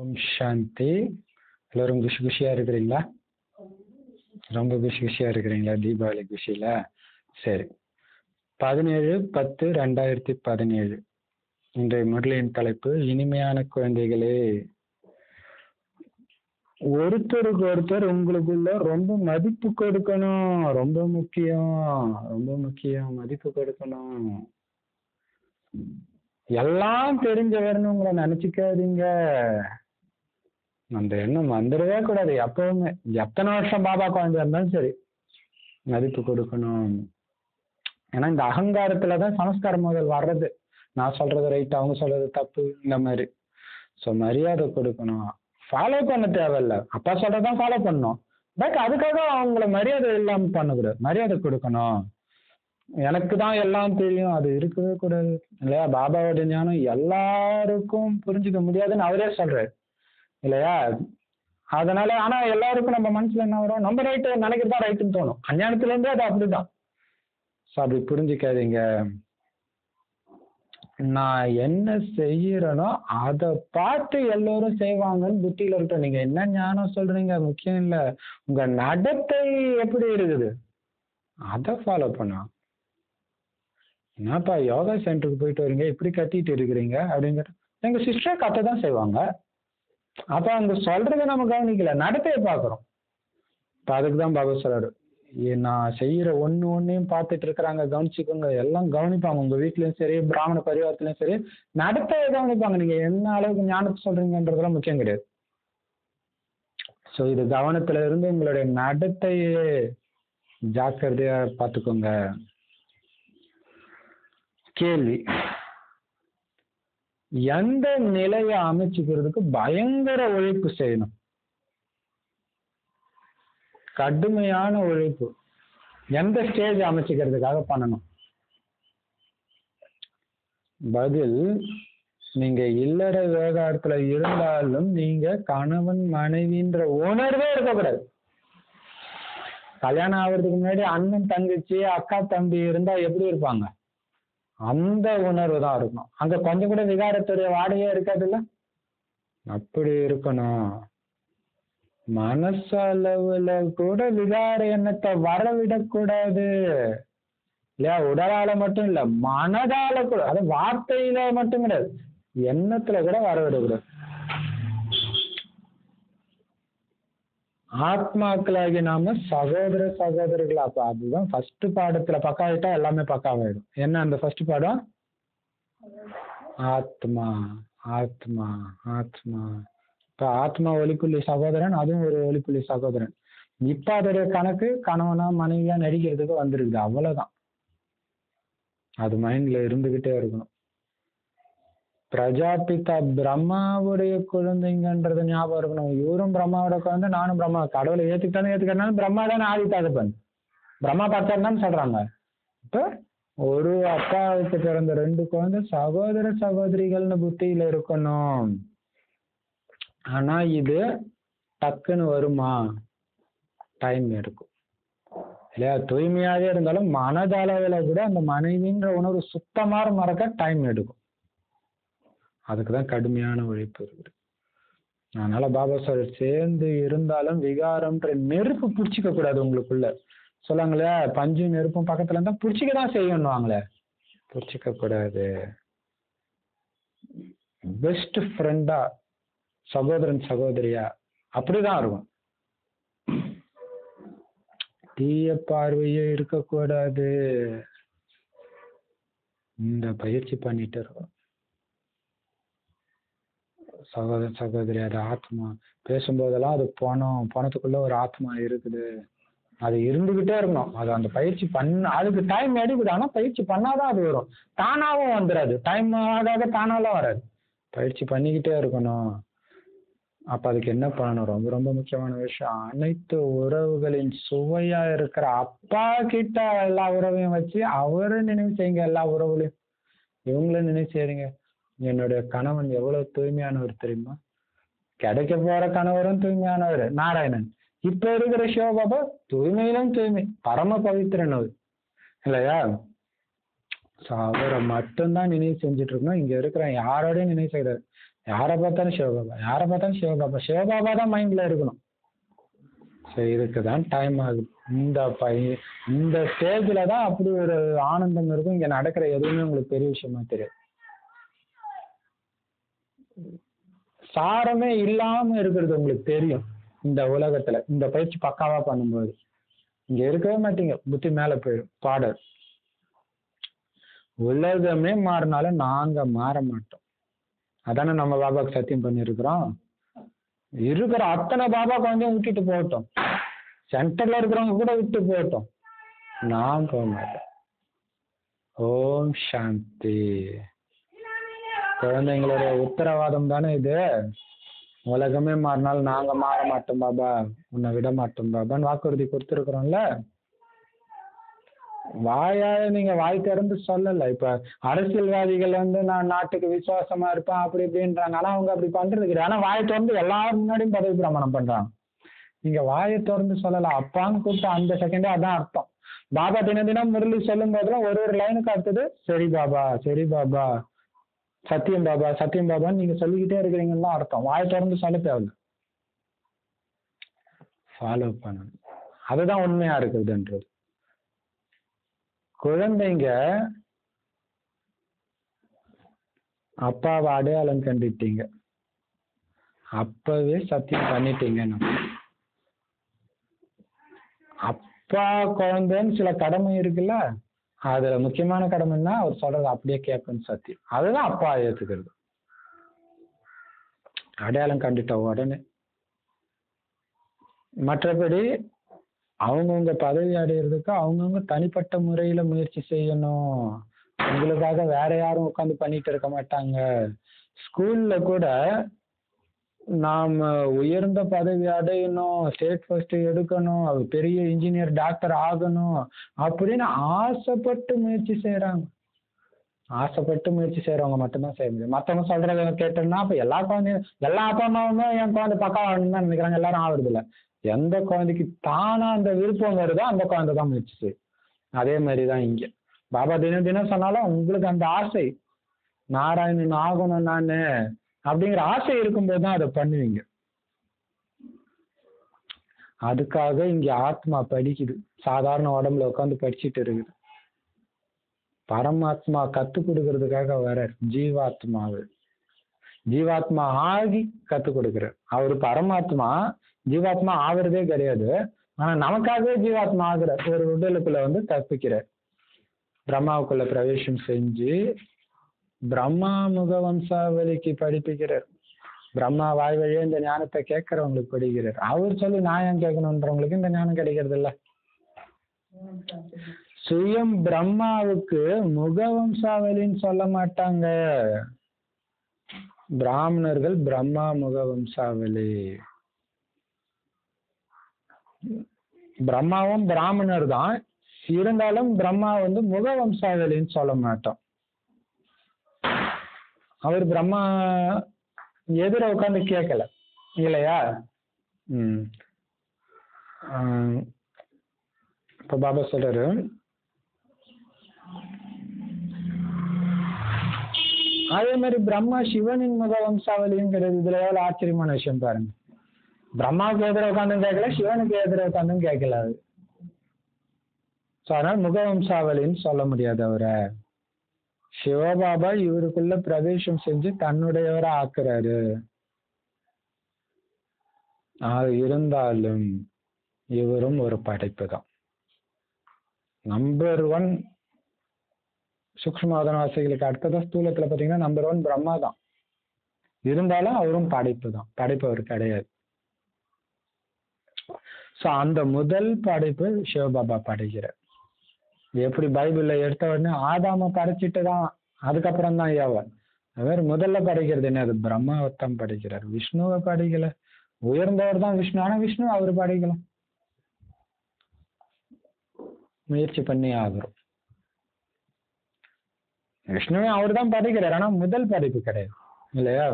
ஓம் சாந்தி. எல்லாரும் குஷி குஷியா இருக்கிறீங்களா? ரொம்ப குஷி குஷியா இருக்கிறீங்களா தீபாவளி குஷியில? சரி. 17/10/2017 இன்றைய முரளியின் தலைப்பு இனிமையான குழந்தைகளே, ஒருத்தருக்கு ஒருத்தர் உங்களுக்குள்ள ரொம்ப மதிப்பு கொடுக்கணும். ரொம்ப முக்கியம், ரொம்ப முக்கியம். மதிப்பு கொடுக்கணும். எல்லாம் தெரிஞ்சவர்னு உங்களை நினைச்சுக்காதீங்க. அந்த எண்ணம் வந்துடவே கூடாது எப்பவுமே. எத்தனை வருஷம் பாபா குழந்தை இருந்தாலும் சரி, மதிப்பு கொடுக்கணும். ஏன்னா இந்த அகங்காரத்துலதான் சமஸ்கார முதல் வர்றது. நான் சொல்றது ரைட், அவங்க சொல்றது தப்பு, இந்த மாதிரி. ஸோ மரியாதை கொடுக்கணும். ஃபாலோ பண்ண தேவையில்ல, அப்பா சொல்றதான் ஃபாலோ பண்ணணும். பட் அதுக்காக அவங்கள மரியாதை இல்லாம பண்ணக்கூடாது. மரியாதை கொடுக்கணும். எனக்கு தான் எல்லாம் தெரியும், அது இருக்கவே கூடாது இல்லையா? பாபாவோட ஞானம் எல்லாருக்கும் புரிஞ்சுக்க முடியாதுன்னு அவரே சொல்றாரு இல்லையா? அதனால ஆனா எல்லாருக்கும் நம்ம மனசுல என்ன வரும், நம்ம ரைட்டு நினைக்கிறதா ரைட்டுன்னு தோணும். அஞ்ஞானத்துல இருந்தே அது அப்படிதான். ஸோ அப்படி புரிஞ்சுக்காதீங்க. நான் என்ன செய்யறேனோ அதை பார்த்து எல்லாரும் செய்வாங்கன்னு புத்தியில இருக்கட்டும். நீங்க என்ன ஞானம் சொல்றீங்க முக்கியம் இல்ல, உங்க நடத்தை எப்படி இருக்குது அதை ஃபாலோ பண்ணா. என்னப்பா யோகா சென்டருக்கு போயிட்டு வரீங்க, இப்படி கத்திட்டு இருக்கிறீங்க அப்படிங்கிற எங்க சிஸ்டர் கத்தை தான் செய்வாங்க. அப்ப அவங்க சொல்றதை நம்ம கவனிக்கல, நடத்தையை பார்க்கிறோம். இப்ப அதுக்கு தான் பாபா சொல்றாரு, நான் செய்யற ஒன்னையும் பார்த்துட்டு இருக்கிறாங்க, கவனிச்சுக்கோங்க. எல்லாம் கவனிப்பாங்க. உங்க வீட்லயும் சரி, பிராமண பரிவாரத்திலயும் சரி, நடத்தையை கவனிப்பாங்க. நீங்க என்ன அளவுக்கு ஞானத்தை சொல்றீங்கன்றதெல்லாம் முக்கியம் கிடையாது. ஸோ இது கவனத்துல இருந்து உங்களுடைய நடத்தையே ஜாக்கிரதையா பார்த்துக்கோங்க. கேள்வி, எந்த நிலையை அமைச்சுக்கிறதுக்கு பயங்கர உழைப்பு செய்யணும்? கடுமையான உழைப்பு எந்த ஸ்டேஜ் அமைச்சுக்கிறதுக்காக பண்ணணும்? பதில், நீங்க இல்லற விவகாரத்துல இருந்தாலும் நீங்க கணவன் மனைவின்ற உணர்வே இருக்கக்கூடாது. கல்யாணம் ஆகுறதுக்கு முன்னாடி அண்ணன் தங்கச்சி அக்கா தம்பி இருந்தா எப்படி இருப்பாங்க, அந்த உணர்வு தான் இருக்கணும். அங்க கொஞ்சம் கூட விகாரத்துடைய வாடையே இருக்காது இல்ல, அப்படி இருக்கணும். மனசளவுல கூட விகார எண்ணத்தை வரவிடக்கூடாது இல்லையா? உடலால மட்டும் இல்ல, மனதால கூட, அது வார்த்தையில மட்டும் கிடையாது, எண்ணத்துல கூட வரவிடக்கூடாது. ஆத்மாக்களாகி நாம சகோதர சகோதரிகள். அப்ப அதுதான் ஃபர்ஸ்ட் பாடத்துல பக்கா ஆயிட்டா எல்லாமே பக்காவாயிடும். என்ன அந்த ஃபர்ஸ்ட் பாடம்? ஆத்மா, ஆத்மா, ஆத்மா. இப்ப ஆத்மா ஒளிப்புள்ளி சகோதரன், அதுவும் ஒரு ஒளிப்புள்ளி சகோதரன். இப்ப அதோடைய கணக்கு கணவனா மனைவியா நடிக்கிறதுக்கு வந்துருக்குது, அவ்வளவுதான். அது மைண்ட்ல இருந்துகிட்டே இருக்கணும். பிரஜாபிதா பிரம்மாவுடைய குழந்தைங்கன்றது ஞாபகம் இருக்கணும். இவரும் பிரம்மாவோட குழந்தை, நானும் பிரம்மா. கடவுளை ஏத்துக்கிட்டாலும் பிரம்மா தானே ஆதி தகப்பன், பிரம்மா பார்த்தாருன்னு சொல்றாங்க. இப்ப ஒரு அப்பாவுக்கு பிறந்த 2 குழந்தை சகோதர சகோதரிகள்னு புத்தியில இருக்கணும். ஆனா இது டக்குன்னு வருமா? டைம் எடுக்கும் இல்லையா? தூய்மையாவே இருந்தாலும் மனதளவுல கூட அந்த மனைவின்ற உணர்வு சுத்தமாக மறக்க டைம் எடுக்கும். அதுக்குதான் கடுமையான உழைப்பு இருக்குது. அதனால பாபா சார் சேர்ந்து இருந்தாலும் விகாரம்ன்ற நெருப்பு பிடிச்சிக்க கூடாது உங்களுக்குள்ள. சொல்லாங்களே, பஞ்சு நெருப்பும் பக்கத்துல இருந்தா பிடிச்சிக்கதான் செய்யணுவாங்களே, பிடிச்சிக்க கூடாது. பெஸ்ட் ஃப்ரெண்டா, சகோதரன் சகோதரியா, அப்படிதான் இருக்கும். தீய பார்வையே இருக்கக்கூடாது. இந்த பயிற்சி பண்ணிட்டு இருக்கோம். சகோதரன் சகோதரி, அது ஆத்மா. பேசும்போதெல்லாம் அது பணத்துக்குள்ள ஒரு ஆத்மா இருக்குது, அது இருந்துகிட்டே இருக்கணும். அது அந்த பயிற்சி அதுக்கு டைம் எடுக்குது. ஆனா பயிற்சி பண்ணாதான் அது வரும். தானாவும் வந்துடாது, டைம் ஆகாத தானாலாம் வராது. பயிற்சி பண்ணிக்கிட்டே இருக்கணும். அப்ப அதுக்கு என்ன பண்ணணும்? ரொம்ப ரொம்ப முக்கியமான விஷயம், அனைத்து உறவுகளின் சுவையா இருக்கிற அப்பா கிட்ட எல்லா உறவையும் வச்சு அவரை நினைவு செய்யுங்க. எல்லா உறவுகளையும் இவங்களும் நினைவு செய்யுங்க. என்னுடைய கணவன் எவ்வளவு தூய்மையானவர் தெரியுமா? கிடைக்க போற கணவரும் தூய்மையானவர் நாராயணன். இப்ப இருக்கிற சிவபாபா தூய்மையிலும் தூய்மை, பரம பவித்திரன் அவர் இல்லையா? அவரை மட்டும்தான் நினைவு செஞ்சுட்டு இருக்கணும். இங்க இருக்கிற யாரோடையும் நினைவு செய்யறாரு. யாரை பார்த்தாலும் சிவபாபா, யாரை பார்த்தாலும் சிவபாபா, சிவபாபா தான் மைண்ட்ல இருக்கணும். ஸோ இதுக்கு தான் டைம் ஆகுது. இந்த ஸ்டேஜில் தான் அப்படி ஒரு ஆனந்தம் இருக்கும். இங்கே நடக்கிற எதுவுமே உங்களுக்கு பெரிய விஷயமா தெரியாது. சாரமே இல்லாம இருக்கிறது உங்களுக்கு தெரியும் இந்த உலகத்துல. இந்த பயிற்சி பக்காவா பண்ணும்போது இங்க இருக்கவே மாட்டீங்க, புத்தி மேல போயிடும். பாடல் உலகமே மாறினாலும் நாங்க மாற மாட்டோம். அதானே நம்ம பாபாக்கு சத்தியம் பண்ணிருக்கிறோம். இருக்கிற அத்தனை பாபா குழந்தையும் விட்டுட்டு போகட்டும், சென்டர்ல இருக்கிறவங்க கூட விட்டு போகட்டும், நான் போக மாட்டேன். ஓம் சாந்தி. குழந்தைங்களுடைய உத்தரவாதம் தானே இது. உலகமே மாறினாலும் நாங்க மாற மாட்டோம் பாபா, உன்னை விட மாட்டோம் பாபான்னு வாக்குறுதி கொடுத்துருக்குறோம்ல. வாயால நீங்க வாய் திறந்து சொல்லல. இப்ப அரசியல்வாதிகள் நான் நாட்டுக்கு விசுவாசமா இருப்பேன் அப்படி இப்படின்றாங்க. ஆனா அவங்க அப்படி பண்றது கிடையாது. ஆனா வாயை திறந்து எல்லாரும் முன்னாடியும் பதவி பிரமாணம் பண்றாங்க. நீங்க வாயை திறந்து சொல்லல. அப்பான்னு கூப்பிட்டு அந்த செகண்டே அதான் அர்த்தம். பாபா தினம் தினம் முரளி சொல்லும் போதெல்லாம் ஒரு லைனுக்கு அடுத்தது சரி பாபா, சரி பாபா, சத்தியம் பாபா, சத்தியம் பாபான்னு நீங்க சொல்லிக்கிட்டே இருக்கிறீங்கன்னு தான் அர்த்தம். வாயை திறந்து சொல்ல தேவையில்லை, ஃபாலோ பண்ணணும். அதுதான் உண்மையா இருக்குதுன்றது. குழந்தைங்க அப்பாவை அடையாளம் கண்டுட்டீங்க, அப்பவே சத்தியம் பண்ணிட்டீங்க. அப்பா குழந்தைன்னு சில கடமை இருக்குல்ல, அதுல முக்கியமான கடமைன்னா அவர் சொல்றது அப்படியே கேட்பேன்னு சத்தியம். அதுதான் அப்பா ஏத்துக்கிறது. அடையாளம் கண்டுட்ட உடனே. மற்றபடி அவங்கவுங்க பதவி அடையிறதுக்கு அவங்கவுங்க தனிப்பட்ட முறையில முயற்சி செய்யணும். உங்களுக்காக வேற யாரும் உட்காந்து பண்ணிட்டு இருக்க மாட்டாங்க. ஸ்கூல்ல கூட நாம உயர்ந்த பதவி அடையணும், ஸ்டேட் ஃபர்ஸ்ட் எடுக்கணும், பெரிய இன்ஜினியர் டாக்டர் ஆகணும் அப்படின்னு ஆசைப்பட்டு முயற்சி செய்யறாங்க. ஆசைப்பட்டு முயற்சி செய்யறவங்க மட்டும்தான் செய்ய முடியும். மற்றவங்க சொல்றத கேட்டோம்னா அப்ப எல்லா குழந்தையும் எல்லா அப்பா அம்மாவுமே என் குழந்தை பக்கம் ஆகணும்னு தான் நினைக்கிறாங்க. எல்லாரும் ஆகுறது இல்லை. எந்த குழந்தைக்கு தானா அந்த விருப்பம் வருதோ அந்த குழந்தை தான் முயற்சி செய்யும். அதே மாதிரிதான் இங்க பாபா தினம் தினம் சொன்னாலும் உங்களுக்கு அந்த ஆசை, நாராயணன் ஆகணும் நானு அப்படிங்கிற ஆசை இருக்கும்போது தான் அதை பண்ணுவீங்க. அதுக்காக இங்க ஆத்மா படிக்குது, சாதாரண உடம்புல உட்காந்து படிச்சுட்டு இருக்குது. பரமாத்மா கத்து கொடுக்கறதுக்காக வர ஜீவாத்மாவு ஜீவாத்மா ஆகி கத்து கொடுக்கிறார். அவரு பரமாத்மா ஜீவாத்மா ஆகுறதே கிடையாது. ஆனா நமக்காகவே ஜீவாத்மா ஆகுற ஒரு உடலுக்குள்ள தப்பிக்கிறார். பிரம்மாவுக்குள்ள பிரவேசம் செஞ்சு பிரம்மா முக வம்சாவளிக்கு படிப்பிக்கிறார். பிரம்மா வாய் வழியே இந்த ஞானத்தை கேட்கறவங்களுக்கு படிக்கிறார். அவர் சொல்லி நான் ஏன் கேட்கணுன்றவங்களுக்கு இந்த ஞானம் கிடைக்கிறது இல்ல. சுயம் பிரம்மாவுக்கு முக வம்சாவளின்னு சொல்ல மாட்டாங்க. பிராமணர்கள் பிரம்மா முக வம்சாவளி. பிரம்மாவும் பிராமணர் தான், இருந்தாலும் பிரம்மா முக வம்சாவளின்னு சொல்ல மாட்டோம். அவர் பிரம்மா எதிர உட்காந்து கேட்கல இல்லையா. இப்ப பாபா சொல்றாரு, அதே மாதிரி பிரம்மா சிவனின் முக வம்சாவளியும் கிடையாது. இதுல எவ்வளவு ஆச்சரியமான விஷயம் பாருங்க. பிரம்மாவுக்கு எதிர உட்காந்தும் கேட்கல, சிவனுக்கு எதிர உட்காந்தும் கேட்கல. அது அதனால முக வம்சாவளின்னு சொல்ல முடியாது அவரை. சிவபாபா இவருக்குள்ள பிரவேசம் செஞ்சு தன்னுடையவரை ஆக்குறாரு. இருந்தாலும் இவரும் ஒரு படைப்பு தான். நம்பர் 1 சூக்ஷ்மவாசைகளுக்கு அடுத்ததான் ஸ்தூலத்துல பாத்தீங்கன்னா நம்பர் 1 பிரம்மா தான். இருந்தாலும் அவரும் படைப்பு தான், படைப்பு அவர் கிடையாது. சோ அந்த முதல் படைப்பு சிவபாபா படைக்கிறார். எப்படி பைபிள்ல எடுத்த உடனே ஆதாம படைச்சிட்டு தான் அதுக்கப்புறம் தான் ஏவன். அவர் முதல்ல படைக்கிறது என்ன, அது பிரம்மாவைத்தான் படைக்கிறார், விஷ்ணுவை படைக்கல. உயர்ந்தவர் தான் விஷ்ணு, ஆனா விஷ்ணு அவர் படைக்கலாம். முயற்சி பண்ணி ஆகிறோம். விஷ்ணுவே அவர் தான் படைக்கிறார், ஆனா முதல் படைப்பு கிடையாது இல்லையா.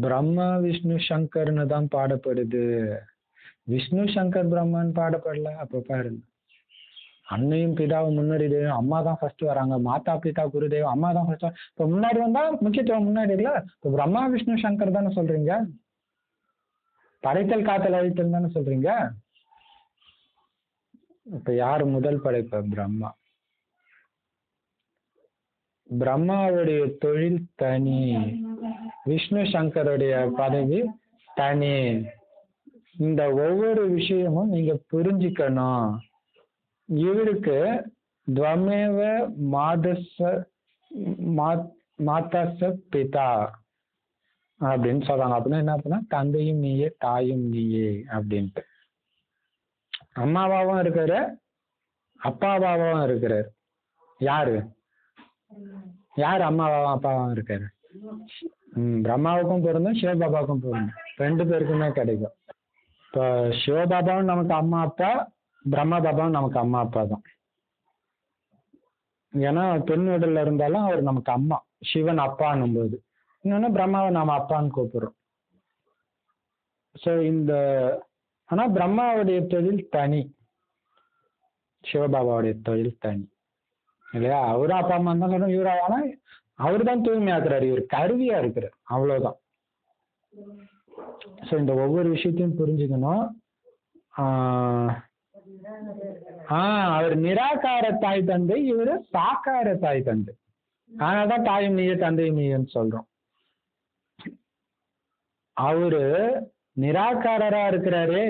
பிரம்மா விஷ்ணு சங்கர்னு தான் பாடப்படுது, விஷ்ணு சங்கர் பிரம்மான்னு பாடப்படல. அப்ப பாருங்க, அன்னையும் பிதாவும் முன்னாடி தெய்வம், அம்மா தான் ஃபர்ஸ்ட் வராங்க. மாதா பிதா குரு தெய்வம், அம்மா தான் ஃபர்ஸ்ட். இப்போ முன்னாடி வந்தா முக்கியத்துவம் முன்னாடி இல்ல. இப்போ பிரம்மா விஷ்ணு சங்கர் தானே சொல்றீங்க, படைத்தல் காத்தல் அழித்தல் தானே சொல்றீங்க. இப்ப யாரு முதல் படைப்பு? பிரம்மா. பிரம்மாவுடைய தொழில் தனி, விஷ்ணு சங்கருடைய பதவி தனி. இந்த ஒவ்வொரு விஷயமும் நீங்க புரிஞ்சுக்கணும். இவருக்கு துவமேவ மாதச பிதா அப்படின்னு சொல்றாங்க. அப்படின்னா என்ன அப்படின்னா தந்தையும் நீயே தாயும் நீயே அப்படின்ட்டு. அம்மாவாவும் இருக்காரு, அப்பாவாவும் இருக்கிறாரு. யாரு யாரு அம்மாவாவும் அப்பாவாவும் இருக்காரு? பிரம்மாவுக்கும் பொருந்தும், சிவபாபாவுக்கும் பொருந்தும். 2 பேருக்குமே கிடைக்கும். இப்போ சிவபாபாவும் நமக்கு அம்மா அப்பா, பிரம்மா பாபாவும் நமக்கு அம்மா அப்பா தான். ஏன்னா பெண் உடல்ல இருந்தாலும் அவர் நமக்கு அம்மா, சிவன் அப்பான்னும் போது. இன்னொன்னு பிரம்மாவை நாம அப்பான்னு கூப்பிடுறோம். ஸோ ஆனா பிரம்மாவுடைய தொழில் தனி, சிவபாபாவுடைய தொழில் தனி இல்லையா. அவரும் அப்பா அம்மா தான் சொல்றோம். இவரா, ஆனா அவரு தான் தூய்மையாக்குறாரு, இவர் கருவியா இருக்கிறார், அவ்வளவுதான். ஸோ இந்த ஒவ்வொரு விஷயத்தையும் புரிஞ்சுக்கணும். அவர் நிராகார தாய் தந்தை, இவரு சாக்கார தாய் தந்தை. அதனாலதான் தாயும் நீயே தந்தையும் நீயன்னு சொல்றோம். அவரு நிராகாரரா இருக்கிறாரு,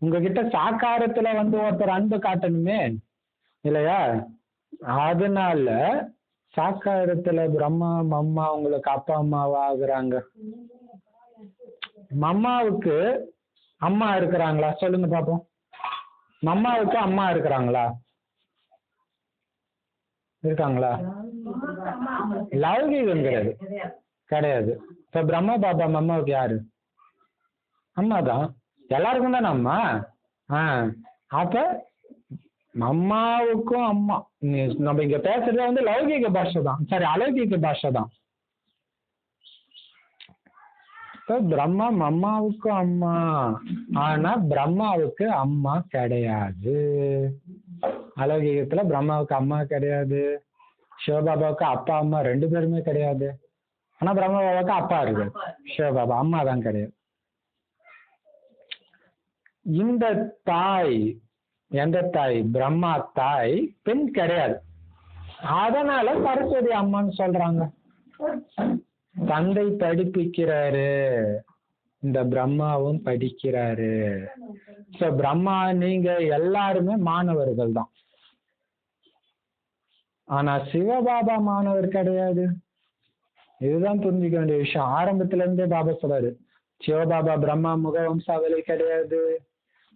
உங்ககிட்ட சாக்காரத்துல ஒருத்தர் அன்பு காட்டணுமே இல்லையா. அதனால சாக்காரத்துல பிரம்மா மம்மா உங்களுக்கு அப்பா அம்மாவா ஆகுறாங்க. மம்மாவுக்கு அம்மா இருக்கிறாங்களா சொல்லுங்க பாப்போம். மம்மாவுக்கு அம்மா இருக்கிறாங்களா? இருக்காங்களா? லௌகிகங்கிறது கிடையாது. இப்ப பிரம்மா பாபா மம்மாவுக்கு யாரு? அம்மா தான். எல்லாருக்கும் தானே அம்மா. அப்ப மம்மாவுக்கும் அம்மா. நம்ம இங்க பேசுறது லௌகிக பாஷை தான், சரி அலௌகிக பாஷை தான். பிரம்மா மம்மாவுக்கும் அம்மா, ஆனா பிரம்மாவுக்கு அம்மா கிடையாது. அலௌகிகத்துல பிரம்மாவுக்கு அம்மா கிடையாது, சிவபாபாவுக்கு அப்பா அம்மா 2 பேருமே கிடையாது. ஆனா பிரம்மா பாபாவுக்கு அப்பா இருக்கு, சிவபாபா அம்மா தான் கிடையாது. இந்த தாய் எந்த தாய்? பிரம்மா தாய் பெண் கிடையாது. அதனால சரஸ்வதி அம்மான்னு சொல்றாங்க. தந்தை படிப்பிக்கிறாரு, இந்த பிரம்மாவும் படிக்கிறாரு. பிரம்மா நீங்க எல்லாருமே மாணவர்கள் தான். ஆனா சிவபாபா மாணவர் கிடையாது. இதுதான் புரிஞ்சுக்க வேண்டிய விஷயம். ஆரம்பத்துல இருந்தே பாபா சொல்றாரு, சிவபாபா பிரம்மா முக வம்சாவளி கிடையாது,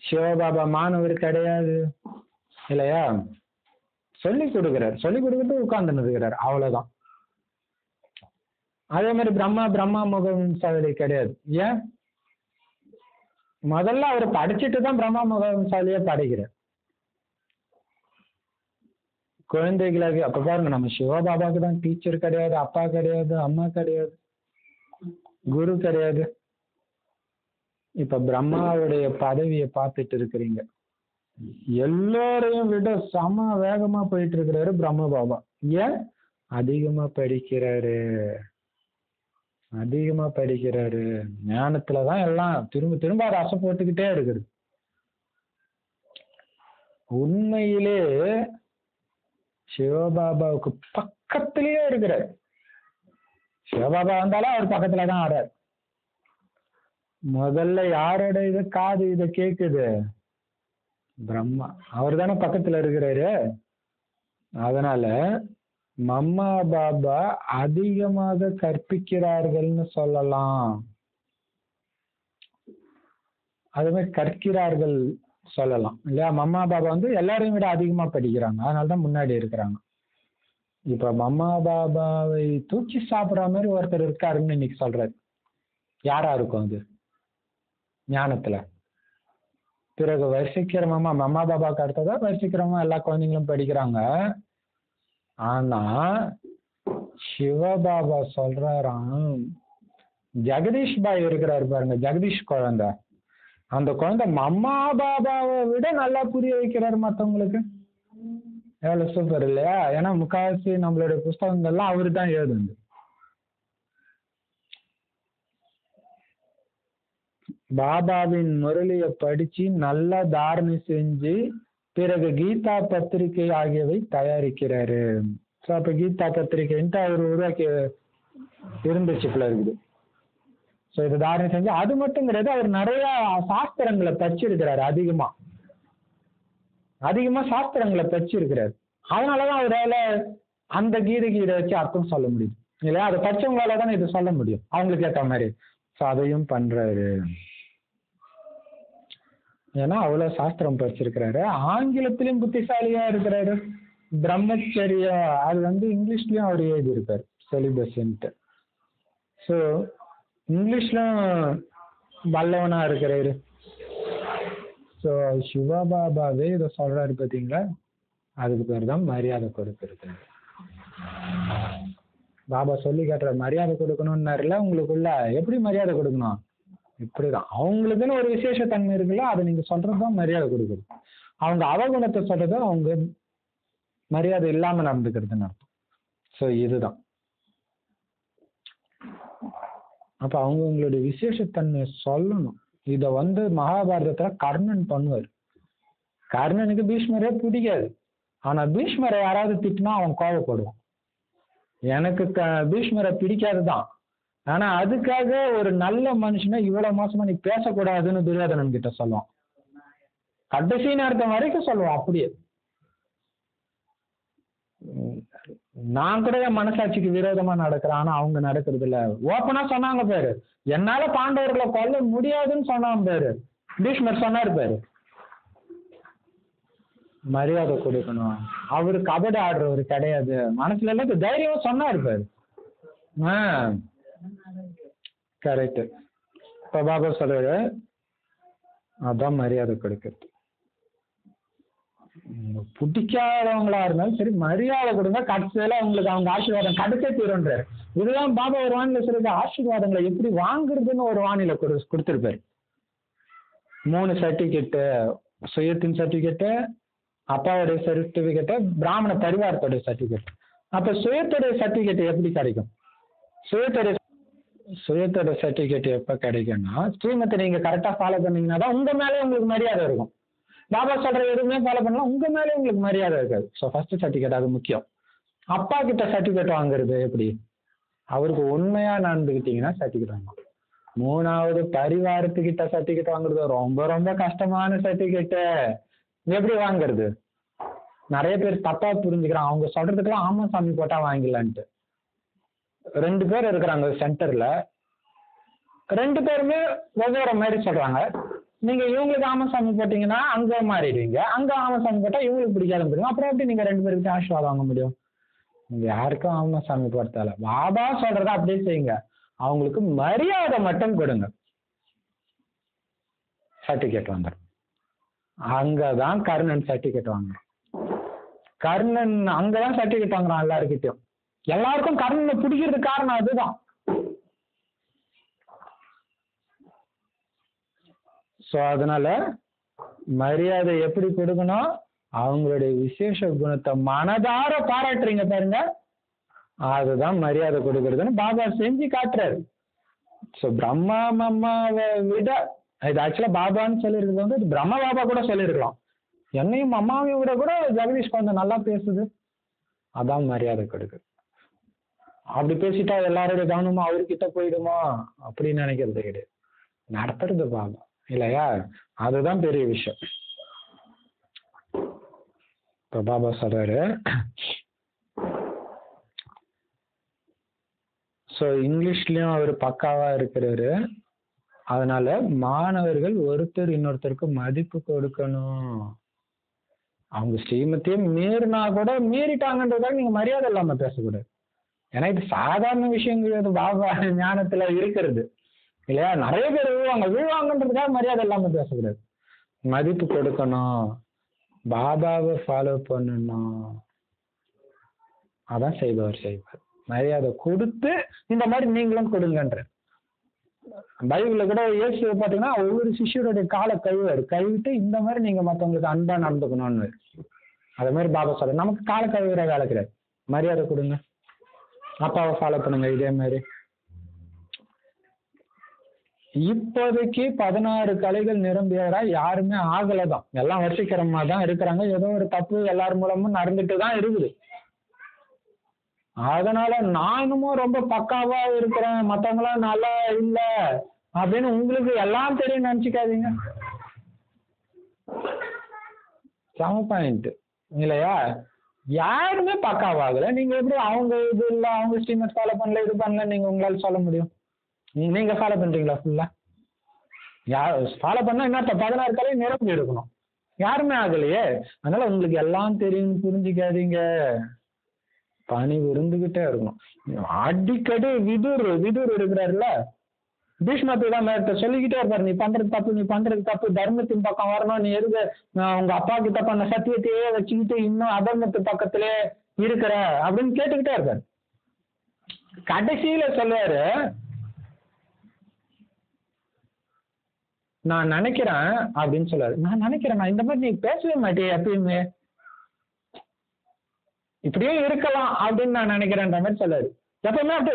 சிவபாபா மாணவர் கிடையாது இல்லையா. சொல்லி கொடுக்கிறார், சொல்லி கொடுத்துட்டு உட்கார்ந்து இருக்கிறார், அவ்வளவுதான். அதே மாதிரி பிரம்மா முக வம்சாவளி கிடையாது. ஏன்? முதல்ல அவர் படிச்சுட்டு தான் பிரம்மா முக வம்சாவளியே படைக்கிறார். குழந்தைகளுக்கு அப்ப பாருங்க, நம்ம சிவபாபாவுக்கு தான் டீச்சர் கிடையாது, அப்பா கிடையாது, அம்மா கிடையாது, குரு கிடையாது. இப்ப பிரம்மாவுடைய பதவியை பார்த்துட்டு இருக்கிறீங்க. எல்லோரையும் விட சம வேகமா போயிட்டு இருக்கிறாரு பிரம்ம பாபா. ஏன்? அதிகமா படிக்கிறாரு, அதிகமா படிக்கிறாரு. ஞானத்துலதான் எல்லாம் திரும்ப திரும்ப அதை அசை போட்டுக்கிட்டே இருக்குது. உண்மையிலே சிவபாபாவுக்கு பக்கத்திலேயே இருக்கிறார். சிவபாபா வந்தாலும் அவர் பக்கத்துலதான் ஆறார். முதல்ல யாரோட காது இதை கேக்குது? பிரம்மா. அவர் தானே பக்கத்துல இருக்கிறாரு. அதனால மம்மா பாபா அதிகமாக கற்பிக்கிறார்கள்னு சொல்லலாம். அதுவே கற்கிறார்கள் சொல்லலாம் இல்லையா. மம்மா பாபா எல்லாரையும் விட அதிகமா படிக்கிறாங்க, அதனாலதான் முன்னாடி இருக்கிறாங்க. இப்ப மம்மா பாபாவை தூக்கி சாப்பிடுற மாதிரி ஒருத்தர் இருக்காருன்னு இன்னைக்கு சொல்றாரு. யாரா இருக்கும் அது? ஞானத்துல பிறகு வரிசைக்கிறவமா மம்மா பாபாக்கு அடுத்ததா வரிசைக்கிறவமா எல்லா குழந்தைங்களும் படிக்கிறாங்க. ஆனா சிவபாபா சொல்றாராம், ஜெகதீஷ் பாய் இருக்கிறாரு பாருங்க, ஜெகதீஷ் குழந்தை, அந்த குழந்தை மம்மா பாபாவை விட நல்லா புரிய வைக்கிறாரு மற்றவங்களுக்கு. எவ்வளவு சூப்பர் இல்லையா? ஏன்னா முக்காவாசி நம்மளுடைய புஸ்தகங்கள்லாம் அவரு தான் எழுதுந்து. பாபாவின் முரளியை படிச்சு நல்லா தாரணை செஞ்சு பிறகு கீதா பத்திரிகை ஆகியவை தயாரிக்கிறாரு. ஸோ அப்ப கீதா பத்திரிகைன்ட்டு அவர் உருவாக்கி இருந்துச்சு போல இருக்குது. ஸோ இதை தாரணை செஞ்சு அது மட்டும் கிடையாது, அவர் நிறைய சாஸ்திரங்களை படிச்சிருக்கிறாரு. அதிகமா சாஸ்திரங்களை படிச்சிருக்கிறாரு. அதனாலதான் அவரால் அந்த கீதைக்கு இதை வச்சு அர்த்தம் சொல்ல முடியும் இல்லையா? அதை படிச்சவங்களால தானே இதை சொல்ல முடியும் அவங்களுக்கு ஏற்ற மாதிரி. ஸோ அதையும் பண்றாரு. ஏன்னா அவ்வளவு சாஸ்திரம் படிச்சிருக்கிறாரு. ஆங்கிலத்திலும் புத்திசாலியா இருக்கிறாரு. பிரம்மச்சரியா அது இங்கிலீஷ்லயும் அவர் எழுதி இருக்காரு, செலிபஸ்ன்ட்டு. ஸோ இங்கிலீஷ்லும் வல்லவனா இருக்கிறாரு. ஸோ சிவபாபாவே இதை சொல்றாரு பார்த்தீங்களா? அதுக்கு பேர் தான் மரியாதை கொடுக்கறது. பாபா சொல்லி காட்டுற மரியாதை கொடுக்கணும்னாருல, உங்களுக்குள்ள எப்படி மரியாதை கொடுக்கணும்? இப்படிதான். அவங்களுக்குன்னு ஒரு விசேஷத்தன்மை இருக்குல்ல, அதை நீங்க சொல்றதுதான் மரியாதை கொடுக்குறது. அவங்க அவகுணத்தை சொல்றது அவங்க மரியாதை இல்லாம நடந்துக்கிறதுன்னு அர்த்தம். ஸோ இதுதான். அப்ப அவங்க உங்களுடைய விசேஷத்தன்மையை சொல்லணும். இத மகாபாரதத்துல கர்ணன் பண்ணுவார். கர்ணனுக்கு பீஷ்மரே பிடிக்காது. ஆனா பீஷ்மரை யாராவது திட்டினா அவன் கோவப்படுவான். எனக்கு பீஷ்மரை பிடிக்காதுதான், ஆனா அதுக்காக ஒரு நல்ல மனுஷனை இவ்வளவு மோசமா நீ பேசக்கூடாதுன்னு துரியோதனன் கிட்ட சொல்லுவான். கடைசி நேரத்தை வரைக்கும் சொல்லுவான். அப்படியே நான் கூட என் மனசாட்சிக்கு விரோதமா நடக்கிறேன், ஆனா அவங்க நடக்கிறது இல்ல. ஓப்பனா சொன்னாங்க பாரு, என்னால பாண்டவர்களை கொல்ல முடியாதுன்னு சொன்னான் பாரு, பீஷ்மர் சொன்னாரு பாரு. மரியாதை கொடுக்கணும். அவரு கபடி ஆடுறவர் கிடையாது, மனசுல எல்லாம் தைரியம் சொன்னாரு பாரு. கரெக்ட். இப்ப பாபா சொல்றாரு அதான் மரியாதை கொடுக்கிறது. பிடிக்காதவங்களா இருந்தாலும் சரி மரியாதை கொடுங்க, கடைசியில அவங்களுக்கு அவங்க ஆசீர்வாதம் கிடைச்சே தீரும்ன்றாரு. இதுதான் பாபா ஒரு வானிலை சொல்லிட்டு ஆசீர்வாதங்களை எப்படி வாங்குறதுன்னு ஒரு வானிலை கொடுத்திருப்பாரு. 3 சர்டிபிகேட்டு, சுயத்தின் சர்டிபிகேட்டு, அப்பாவுடைய சர்டிபிகேட்டு, பிராமண பரிவாரத்துடைய சர்டிபிகேட். அப்ப சுயத்துடைய சர்டிபிகேட் எப்படி கிடைக்கும்? சுயத்தோட சர்டிபிகேட் எப்ப கிடைக்கும்னா, ஸ்ரீமத்தை நீங்க கரெக்டா ஃபாலோ பண்ணீங்கன்னா தான் உங்க மேலே உங்களுக்கு மரியாதை இருக்கும். பாபா சொல்ற எதுவுமே ஃபாலோ பண்ணலாம், உங்க மேலே உங்களுக்கு மரியாதை இருக்காது. ஸோ ஃபர்ஸ்ட் சர்டிபிகேட் அது முக்கியம். அப்பா கிட்ட சர்டிபிகேட் வாங்குறது எப்படி? அவருக்கு உண்மையா நடந்துக்கிட்டீங்கன்னா சர்டிபிகேட் வாங்கலாம். 3வது பரிவாரத்துக்கிட்ட சர்டிபிகேட் வாங்குறது ரொம்ப ரொம்ப கஷ்டமான சர்டிபிகேட். எப்படி வாங்குறது? நிறைய பேர் தப்பா புரிஞ்சுக்கிறான். அவங்க சொல்றதுக்கெல்லாம் ஆமா சாமி போட்டா வாங்கிடலான்ட்டு. 2 பேர் இருக்கிறாங்க சென்டர்ல, 2 பேருமே ஒவ்வொரு மாதிரி சொல்றாங்க. நீங்க இவங்களுக்கு ஆமசாமி போட்டீங்கன்னா அங்க மாறிடுவீங்க, அங்க ஆமசாமி போட்டா இவங்களுக்கு பிடிக்காத போயிடும். அப்புறம் எப்படி நீங்க 2 பேருக்கு ஆசீர்வாதம் வாங்க முடியும்? நீங்க யாருக்கும் ஆமசாமி போட்டதால பாபா சொல்றத அப்படியே செய்யுங்க. அவங்களுக்கு மரியாதை மட்டும் கொடுங்க, சர்டிபிகேட் வந்துடும். அங்கதான் கர்ணன் சர்டிபிகேட் வாங்குறான். கர்ணன் அங்கதான் சர்டிபிகேட் வாங்குறான் எல்லாருக்கிட்டையும். எல்லாருக்கும் கர்ணனை பிடிக்கிறதுக்கு காரணம் அதுதான். ஸோ அதனால மரியாதை எப்படி கொடுக்கணும்? அவங்களுடைய விசேஷ குணத்தை மனதார பாராட்டுறீங்க பாருங்க, அதுதான் மரியாதை கொடுக்கறதுன்னு பாபா செஞ்சு காட்டுறாரு. ஸோ பிரம்மா மம்மாவை விட, இது ஆக்சுவலா பாபான்னு சொல்லியிருக்கிறது பிரம்ம பாபா கூட சொல்லியிருக்கலாம். என்னையும் அம்மாவையும் விட கூட ஜெகதீஷ் கொஞ்சம் நல்லா பேசுது, அதான் மரியாதை கொடுக்குது. அப்படி பேசிட்டா எல்லாருடைய கவனமும் அவர்கிட்ட போயிடுமா அப்படின்னு நினைக்கிறது கிடையாது. நடத்துறது பாபா இல்லையா? அதுதான் பெரிய விஷயம். இப்ப பாபா சொல்றாரு, ஸோ இங்கிலீஷ்லயும் அவர் பக்காவா இருக்கிறாரு. அதனால மாணவர்கள் ஒருத்தர் இன்னொருத்தருக்கு மதிப்பு கொடுக்கணும். அவங்க ஸ்ரீமத்தையே மீறினா கூட மீறிட்டாங்கன்றதுக்காக நீங்க மரியாதை இல்லாம பேசக்கூடாது. ஏன்னா இது சாதாரண விஷயங்கள் பாபா ஞானத்துல இருக்கிறது இல்லையா? நிறைய பேர் விழுவாங்கன்றதுக்காக மரியாதை இல்லாம பேசக்கூடாது. மதிப்பு கொடுக்கணும், பாபாவை ஃபாலோ பண்ணணும், அதான் செய்வார். மரியாதை கொடுத்து இந்த மாதிரி நீங்களும் கொடுங்கன்ற. பைபிள்ல கூட இயேசு பாத்தீங்கன்னா ஒவ்வொரு சிஷ்யருடைய காலை கழுவாரு, கழுவிட்டு இந்த மாதிரி நீங்க மற்றவங்களுக்கு அன்பா நடந்துக்கணும்னு. அதே மாதிரி பாபா சொல்ற நமக்கு கால கழுவுற வேலை கிடையாது. மரியாதை கொடுங்க, அப்பாவை ஃபாலோ பண்ணுங்க. இதே மாதிரி இப்போதைக்கு 16 கலைகள் நிரம்பியவரா யாருமே ஆகலதான். எல்லாம் வசிக்கிறமா தான் இருக்கிறாங்க. ஏதோ ஒரு தப்பு எல்லார் மூலமும் நடந்துட்டு தான் இருக்குது. அதனால நானும் ரொம்ப பக்காவா இருக்கிறேன், மத்தவங்களாம் நல்லா இல்ல அப்படின்னு உங்களுக்கு எல்லாம் தெரியும் நினைச்சுக்காதீங்க. சம பாயிண்ட் இல்லையா? யாருமே பக்காவாகல. நீங்க எப்படி அவங்க இது இல்ல, அவங்க ஸ்டீமர் ஃபாலோ பண்ணல, இது பண்ணல நீங்க உங்களால சொல்ல முடியும்? நீங்க ஃபாலோ பண்றீங்களா ஃபுல்லா? யார் ஃபாலோ பண்ணா என்ன 16 கலையை நிரம்பி இருக்கணும். யாருமே ஆகலையே. அதனால உங்களுக்கு எல்லாம் தெரியும் புரிஞ்சுக்காதீங்க. பணிவு இருந்துகிட்டே இருக்கணும். அடிக்கடி விதுர் இருக்கிறாருல்ல, பீஷ்மபிதான் சொல்லிக்கிட்டே இருப்பாரு, நீ பண்றது தப்பு, நீ பண்றது தப்பு, தர்மத்தின் பக்கம் வரணும், நீ எதுக்கு உங்க அப்பா கிட்ட பண்ண சத்தியத்தையே வச்சுக்கிட்டு இன்னும் அதர்மத்து பக்கத்திலே இருக்கிற அப்படின்னு கேட்டுக்கிட்டே இருப்பாரு. கடைசியில சொல்லுவாரு, நான் நினைக்கிறேன் அப்படின்னு சொல்லுவாரு. நான் நினைக்கிறேன், நான் இந்த மாதிரி நீ பேசவே மாட்டேன் எப்பயுமே, இப்படியே இருக்கலாம் அப்படின்னு நான் நினைக்கிறேன்ற மாதிரி சொல்லாரு. எப்பவுமே அப்படி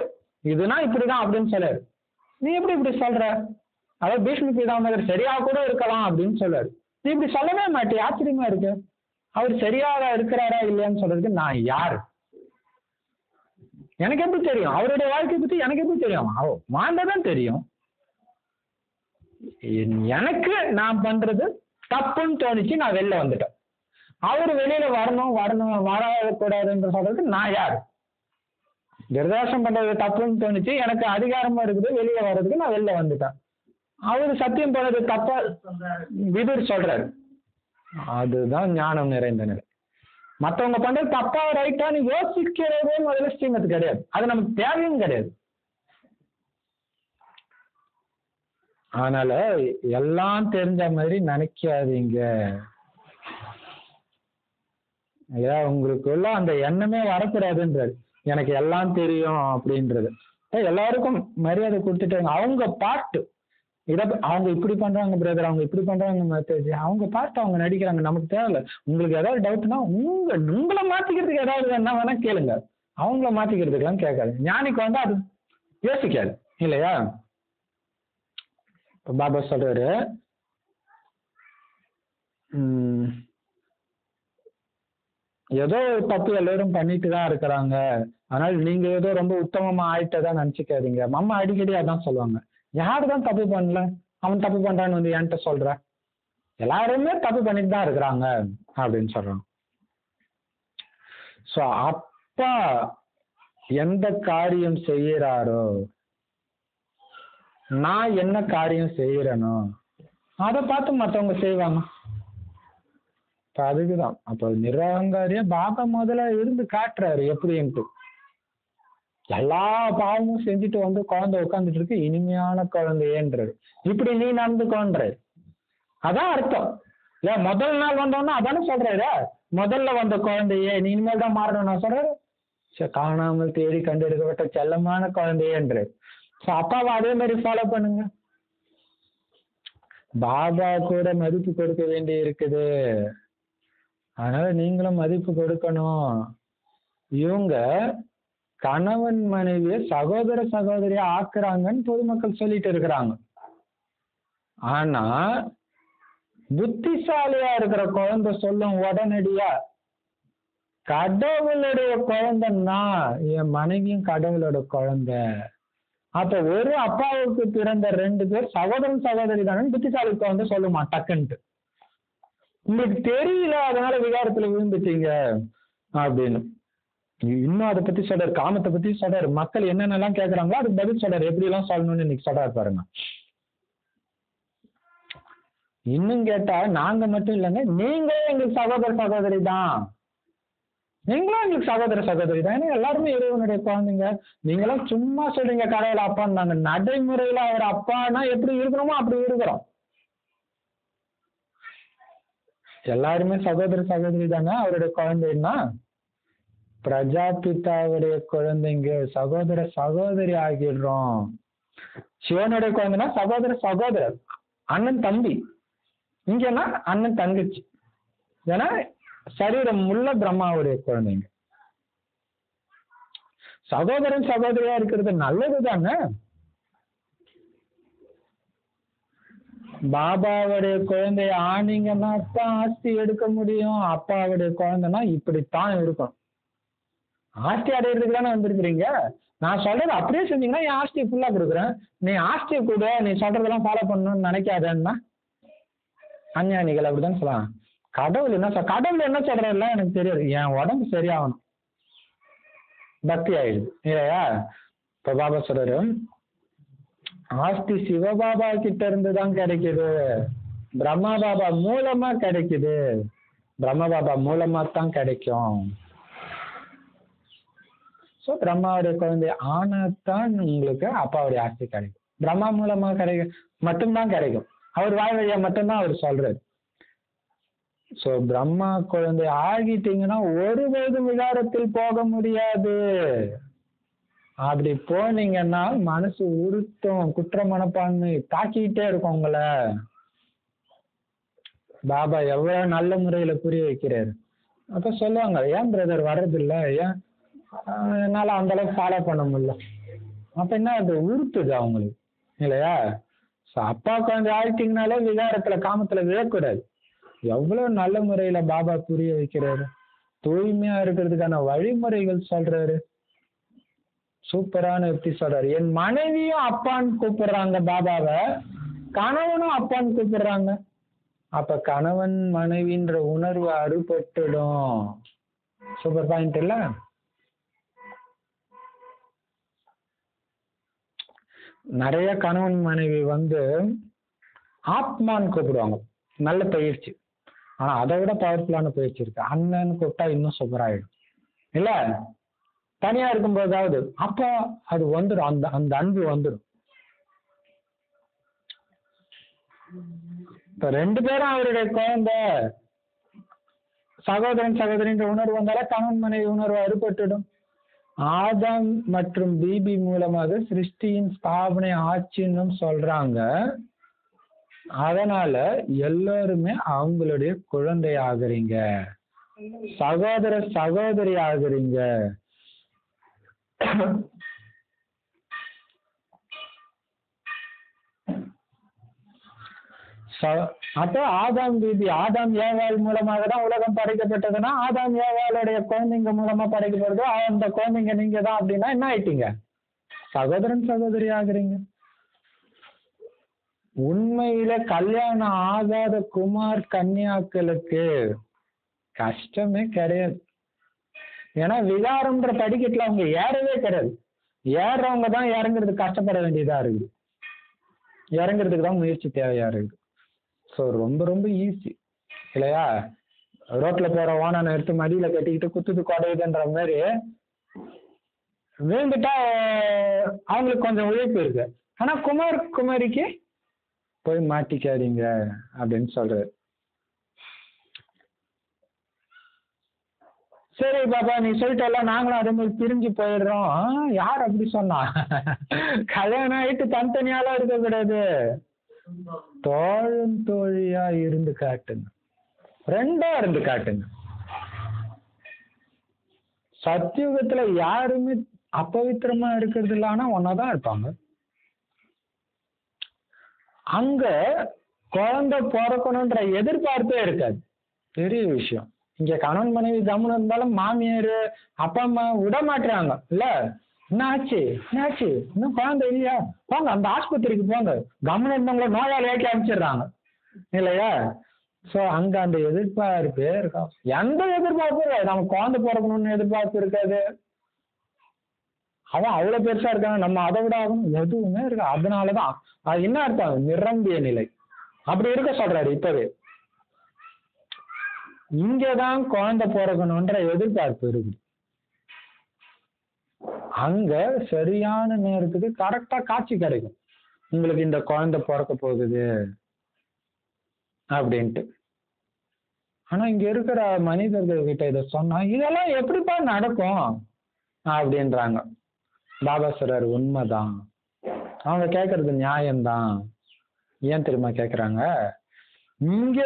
இதுனா இப்படிதான் அப்படின்னு சொல்லாரு. நீ எப்படி இப்படி சொல்ற? அதாவது பீஷ்ம பிதாமகர் சரியா கூட இருக்கலாம் அப்படின்னு சொல்றாரு. நீ இப்படி சொல்லவே மாட்டே, ஆச்சரியமா இருக்கு. அவர் சரியாக இருக்கிறாரா இல்லையான்னு சொல்றதுக்கு நான் யாரு? எனக்கு எப்படி தெரியும்? அவருடைய வாழ்க்கையை பத்தி எனக்கு எப்படி தெரியும்? வாழ்ந்ததான் தெரியும். எனக்கு நான் பண்றது தப்புன்னு தோணிச்சு, நான் வெளில வந்துட்டேன். அவரு வெளியில வரணும் வரக்கூடாதுன்னு சொல்றது நான் யாரு? கிரதாசம் பண்றது தப்புன்னு தோணுச்சு, எனக்கு அதிகாரமா இருக்குது, வெளியில வர்றதுக்கு நான் வெளில வந்துட்டேன். அவரு சத்தியம் பண்ணது தப்பா விதுர் சொல்றாரு. அதுதான் ஞானம் நிறைந்த நிலை. மற்றவங்க பண்றது தப்பா ரைட்டான்னு யோசிக்கிறதே முதல்ல ஸ்ரீமத்து கிடையாது. அது நமக்கு தேவையும் கிடையாது. அதனால எல்லாம் தெரிஞ்ச மாதிரி நினைக்காதீங்க. உங்களுக்குள்ள அந்த எண்ணமே வரக்கூடாதுன்றாரு. எனக்கு எல்லாம் தெரியும் அப்படின்றது. எல்லாருக்கும் மரியாதை கொடுத்துட்டு அவங்க பாட்டு அவங்க இப்படி பண்றாங்க பிரதர், அவங்க இப்படி பண்றாங்க மெசேஜ், அவங்க பாட்டு அவங்க நடிக்கிறாங்க, நமக்கு தேவையில்ல. உங்களுக்கு ஏதாவது டவுட்னா உங்களை மாத்திக்கிறதுக்கு ஏதாவது என்ன வேணா கேளுங்க, அவங்கள மாத்திக்கிறதுக்கெல்லாம் கேட்காது. ஞானிக்கு அது யோசிக்காது இல்லையா? பாபா சொல்றாரு, ஏதோ தப்பு எல்லாரும் பண்ணிட்டு தான் இருக்கிறாங்க, அதனால நீங்க ஏதோ ரொம்ப உத்தமமா ஆயிட்டதான் நினைச்சுக்காதீங்க. அம்மா அடிக்கடி அதான் சொல்லுவாங்க, யாருதான் தப்பு பண்ணல, அவன் தப்பு பண்றான்னு என்கிட்ட சொல்ற, எல்லாருமே தப்பு பண்ணிட்டு தான் இருக்கிறாங்க அப்படின்னு சொல்றாங்க. சோ அப்பா எந்த காரியம் செய்யறாரோ, நான் என்ன காரியம் செய்யறேனோ அதை பார்த்து மற்றவங்க செய்வாங்க. அதுக்குதான் அப்ப நிரகங்காரிய பாபா முதல்ல இருந்து காட்டுறாரு எப்படின்ட்டு. எல்லா பாவமும் செஞ்சுட்டு குழந்தை உட்காந்துட்டு இருக்கு, இனிமையான குழந்தையன்றாரு. இப்படி நீ நடந்துக்கோன்றாரு. அதான் அர்த்தம் இல்ல. முதல் நாள் வந்தோன்னா அதானே சொல்றாரு, முதல்ல வந்த குழந்தையே நீ இனிமேல் தான் மாறணும் நான் சொல்றாரு. காணாமல் தேடி கண்டெடுக்கப்பட்ட செல்லமான குழந்தையன்றாரு. அப்பாவை அதே மாதிரி ஃபாலோ பண்ணுங்க. பாபா கூட மதிப்பு கொடுக்க வேண்டி இருக்குது, அதனால நீங்களும் மதிப்பு கொடுக்கணும். இவங்க கணவன் மனைவிய சகோதர சகோதரியா ஆக்குறாங்கன்னு பொதுமக்கள் சொல்லிட்டு இருக்கிறாங்க. ஆனா புத்திசாலியா இருக்கிற குழந்தை சொல்லும் உடனடியா, கடவுளுடைய குழந்தைன்னா என் மனைவியும் கடவுளோட குழந்தை. அப்ப ஒரு அப்பாவுக்கு பிறந்த 2 பேர் சகோதரன் சகோதரி தானே புத்திசாலி குழந்தை சொல்லுமா டக்குன்ட்டு. உங்களுக்கு தெரியல, அதனால விகாரத்துல விழுந்துட்டீங்க அப்படின்னு. இன்னும் அதை பத்தி சொல்றாரு, காமத்தை பத்தி சொல்றாரு, மக்கள் என்னென்னலாம் கேட்கறாங்களோ அதுக்கு பதில் சொல்றாரு, எப்படி எல்லாம் சொல்லணும்னு இன்னைக்கு சொல்றாரு பாருங்க. இன்னும் கேட்டா நாங்க மட்டும் இல்லைங்க, நீங்களும் எங்களுக்கு சகோதர சகோதரி தான், நீங்களும் எங்களுக்கு சகோதர சகோதரி தான். ஏன்னா எல்லாருமே இறைவனுடைய குழந்தைங்க. நீங்களும் சும்மா சொல்றீங்க கடவுள் அப்பான்னு, நாங்க நடைமுறையில அவர் அப்பானா எப்படி இருக்கணுமோ அப்படி இருக்கிறோம். எல்லாருமே சகோதர சகோதரி தானே அவருடைய குழந்தைன்னா. பிரஜாபிதாவுடைய குழந்தைங்க சகோதர சகோதரி ஆகிடுறோம். சிவனுடைய குழந்தைன்னா சகோதர சகோதரர், அண்ணன் தம்பி. இங்கன்னா அண்ணன் தங்கச்சி. ஏன்னா சரீரம் உள்ள பிரம்மாவுடைய குழந்தைங்க. சகோதரன் சகோதரியா இருக்கிறது நல்லது தானே. பாபாவுடைய குழந்தைய ஆனீங்கன்னா தான் ஆஸ்தி எடுக்க முடியும். அப்பாவுடைய குழந்தைன்னா இப்படித்தான் இருக்கும். ஆஸ்தி அடையிறதுக்கு தானே வந்திருக்கிறீங்க. நான் சொல்றது அப்படியே செஞ்சீங்கன்னா என் ஆஸ்தியை ஃபுல்லா கொடுக்குறேன். நீ ஆஸ்தியை கூட நீ சொல்றதெல்லாம் ஃபாலோ பண்ணணும்னு நினைக்காதன்னா அஞ்ஞானிகள் அப்படிதான் சொல்லலாம். கடவுள் என்ன சொல்றதுல எனக்கு தெரியாது. என் உடம்பு சரியாகணும், பக்தி ஆயிடுது இல்லையா. இப்ப பாபா சொல்றாரு, ஆஸ்தி சிவபாபா கிட்ட இருந்துதான் கிடைக்குது, பிரம்மா பாபா மூலமா கிடைக்குது, பிரம்ம பாபா மூலமா தான் கிடைக்கும். சோ பிரம்மாவுடைய குழந்தை ஆனாத்தான் உங்களுக்கு அப்பாவுடைய ஆஸ்தி கிடைக்கும். பிரம்மா மூலமா கிடைக்கும் மட்டும்தான் கிடைக்கும். அவர் வாய் வழியா மட்டும்தான் அவர் சொல்றாரு. சோ பிரம்மா குழந்தை ஆகிட்டீங்கன்னா ஒருபோதும் விகாரத்தில் போக முடியாது. அப்படி போனீங்கன்னா மனசு உறுத்தும், குற்ற மனப்பான்மை தாக்கிக்கிட்டே இருக்கும் உங்களை. பாபா எவ்வளவு நல்ல முறையில புரிய வைக்கிறாரு. அப்ப சொல்லுவாங்க, ஏன் பிரதர் வர்றது இல்ல, ஏன் என்னால அந்த அளவுக்கு ஃபாலோ பண்ண முடியல. அப்ப என்ன, அது உறுத்துது அவங்களுக்கு இல்லையா. அப்பா குழந்தை ஆயிட்டீங்கனாலே விகாரத்துல காமத்துல விழக்கூடாது. எவ்வளவு நல்ல முறையில பாபா புரிய வைக்கிறாரு, தூய்மையா இருக்கிறதுக்கான வழிமுறைகள் சொல்றாரு. சூப்பரான எப்படி சொல்றாரு. என் மனைவியும் அப்பான்னு கூப்பிடுறாங்க பாபாவை, கணவனும் அப்பான்னு கூப்பிடுறாங்க. அப்ப கணவன் மனைவின்ற உணர்வு அறுபட்டுடும். சூப்பர் பாயிண்ட் இல்ல. நிறைய கணவன் மனைவி ஆத்மான்னு கூப்பிடுவாங்க, நல்ல பயிற்சி. ஆனா அதை விட பவர்ஃபுல்லான பயிற்சி இருக்கு. அண்ணன்னு கூப்பிட்டா இன்னும் சூப்பர் ஆயிடும் இல்ல. தனியா இருக்கும்போதாவது அப்ப அது வந்துடும், அந்த அன்பு வந்துடும். இப்ப ரெண்டு பேரும் அவருடைய குழந்தை, சகோதரன் சகோதரின்ற உணர்வு வந்தாலே கணவன் மனைவி உணர்வு அறுபட்டுடும். ஆதாம் மற்றும் பிபி மூலமாக சிருஷ்டியின் ஸ்தாபனை ஆச்சுன்னு சொல்றாங்க. அதனால எல்லாருமே அவங்களுடைய குழந்தை ஆகுறீங்க, சகோதர சகோதரி ஆகுறீங்க. அப்ப ஆதாம் பிபி, ஆதாம் ஏவாள் மூலமாக தான் உலகம் படைக்கப்பட்டதுன்னா ஆதாம் ஏவாளுடைய குழந்தைங்க மூலமா படைக்கப்படுது. அந்த குழந்தைங்க நீங்க தான் அப்படின்னா என்ன ஆயிட்டீங்க, சகோதரன் சகோதரி ஆகுறீங்க. உண்மையில கல்யாணம் ஆகாத குமார் கன்னியாக்களுக்கு கஷ்டமே கிடையாது. ஏன்னா விகாரம்ன்ற படிக்கட்டுல அவங்க ஏறவே கிடையாது. ஏறவங்க தான் இறங்குறதுக்கு கஷ்டப்பட வேண்டியதா இருக்குது, இறங்குறதுக்கு தான் முயற்சி தேவையா இருக்குது. ஸோ ரொம்ப ரொம்ப ஈஸி இல்லையா. ரோட்ல போற ஓனான எடுத்து மடியில கட்டிக்கிட்டு குத்துது குறையுதுன்ற மாதிரி வீழ்ந்துட்டா அவங்களுக்கு கொஞ்சம் உழைப்பு இருக்கு. ஆனா குமார் குமாரிக்கு போய் மாட்டிக்காதீங்க அப்படின்னு சொல்றாரு. சரி பாப்பா நீ சொல்லிட்டல, நாங்களும் அதே மாதிரி பிரிஞ்சு போயிடுறோம். யார் அப்படி சொன்னா? கல்யாணம் ஆயிட்டு தனித்தனியாலாம் இருக்க கூடாது, தோழன் தோழியா இருந்து காட்டுங்க, ரெண்டா இருந்து காட்டுங்க. சத்தியுகத்துல யாருமே அப்பவித்திரமா இருக்கிறது இல்ல, ஆனா ஒன்னாதான் இருப்பாங்க. அங்க குழந்தை பிறக்கணும்ன்ற எதிர்பார்ப்பே இருக்காது, பெரிய விஷயம். இங்க கணவன் மனைவி கம்முன்னு இருந்தாலும் மாமியார் அப்பா அம்மா விட மாட்டுறாங்க இல்ல. என்ன ஆச்சு இன்னும் குழந்தை இல்லையா, போங்க அந்த ஆஸ்பத்திரிக்கு போங்க, கம்முன்னு இருந்தவங்கள நோயாளி ஏற்றி அனுப்பிச்சிடுறாங்க இல்லையா. சோ அங்க அந்த எதிர்பார்ப்பே இருக்கா, எந்த எதிர்பார்ப்பும் இருக்காது. நம்ம குழந்தை பிறக்கணும்னு எதிர்பார்ப்பு இருக்காது. அவன் அவ்வளவு பெருசா இருக்காங்க, நம்ம அதை விட ஆகணும், எதுவுமே இருக்கா. அதனாலதான் அது என்ன அர்த்தம், நிரம்பிய நிலை அப்படி இருக்க சொல்றாரு. இப்பவே இங்கதான் குழந்தை பிறக்கணும்ன்ற எதிர்பார்ப்பு இருக்குது. அங்க சரியான நேரத்துக்கு கரெக்டா காட்சி கிடைக்கும் உங்களுக்கு, இந்த குழந்தை பிறக்க போகுது அப்படின்ட்டு. ஆனா இங்க இருக்கிற மனிதர்கள் கிட்ட இதை சொன்னா இதெல்லாம் எப்படிப்பா நடக்கும் அப்படின்றாங்க. பாபா சொல்றாரு, உண்மைதான், அவங்க கேட்கறது நியாயம்தான். ஏன் தெரியுமா கேட்கறாங்க, இங்க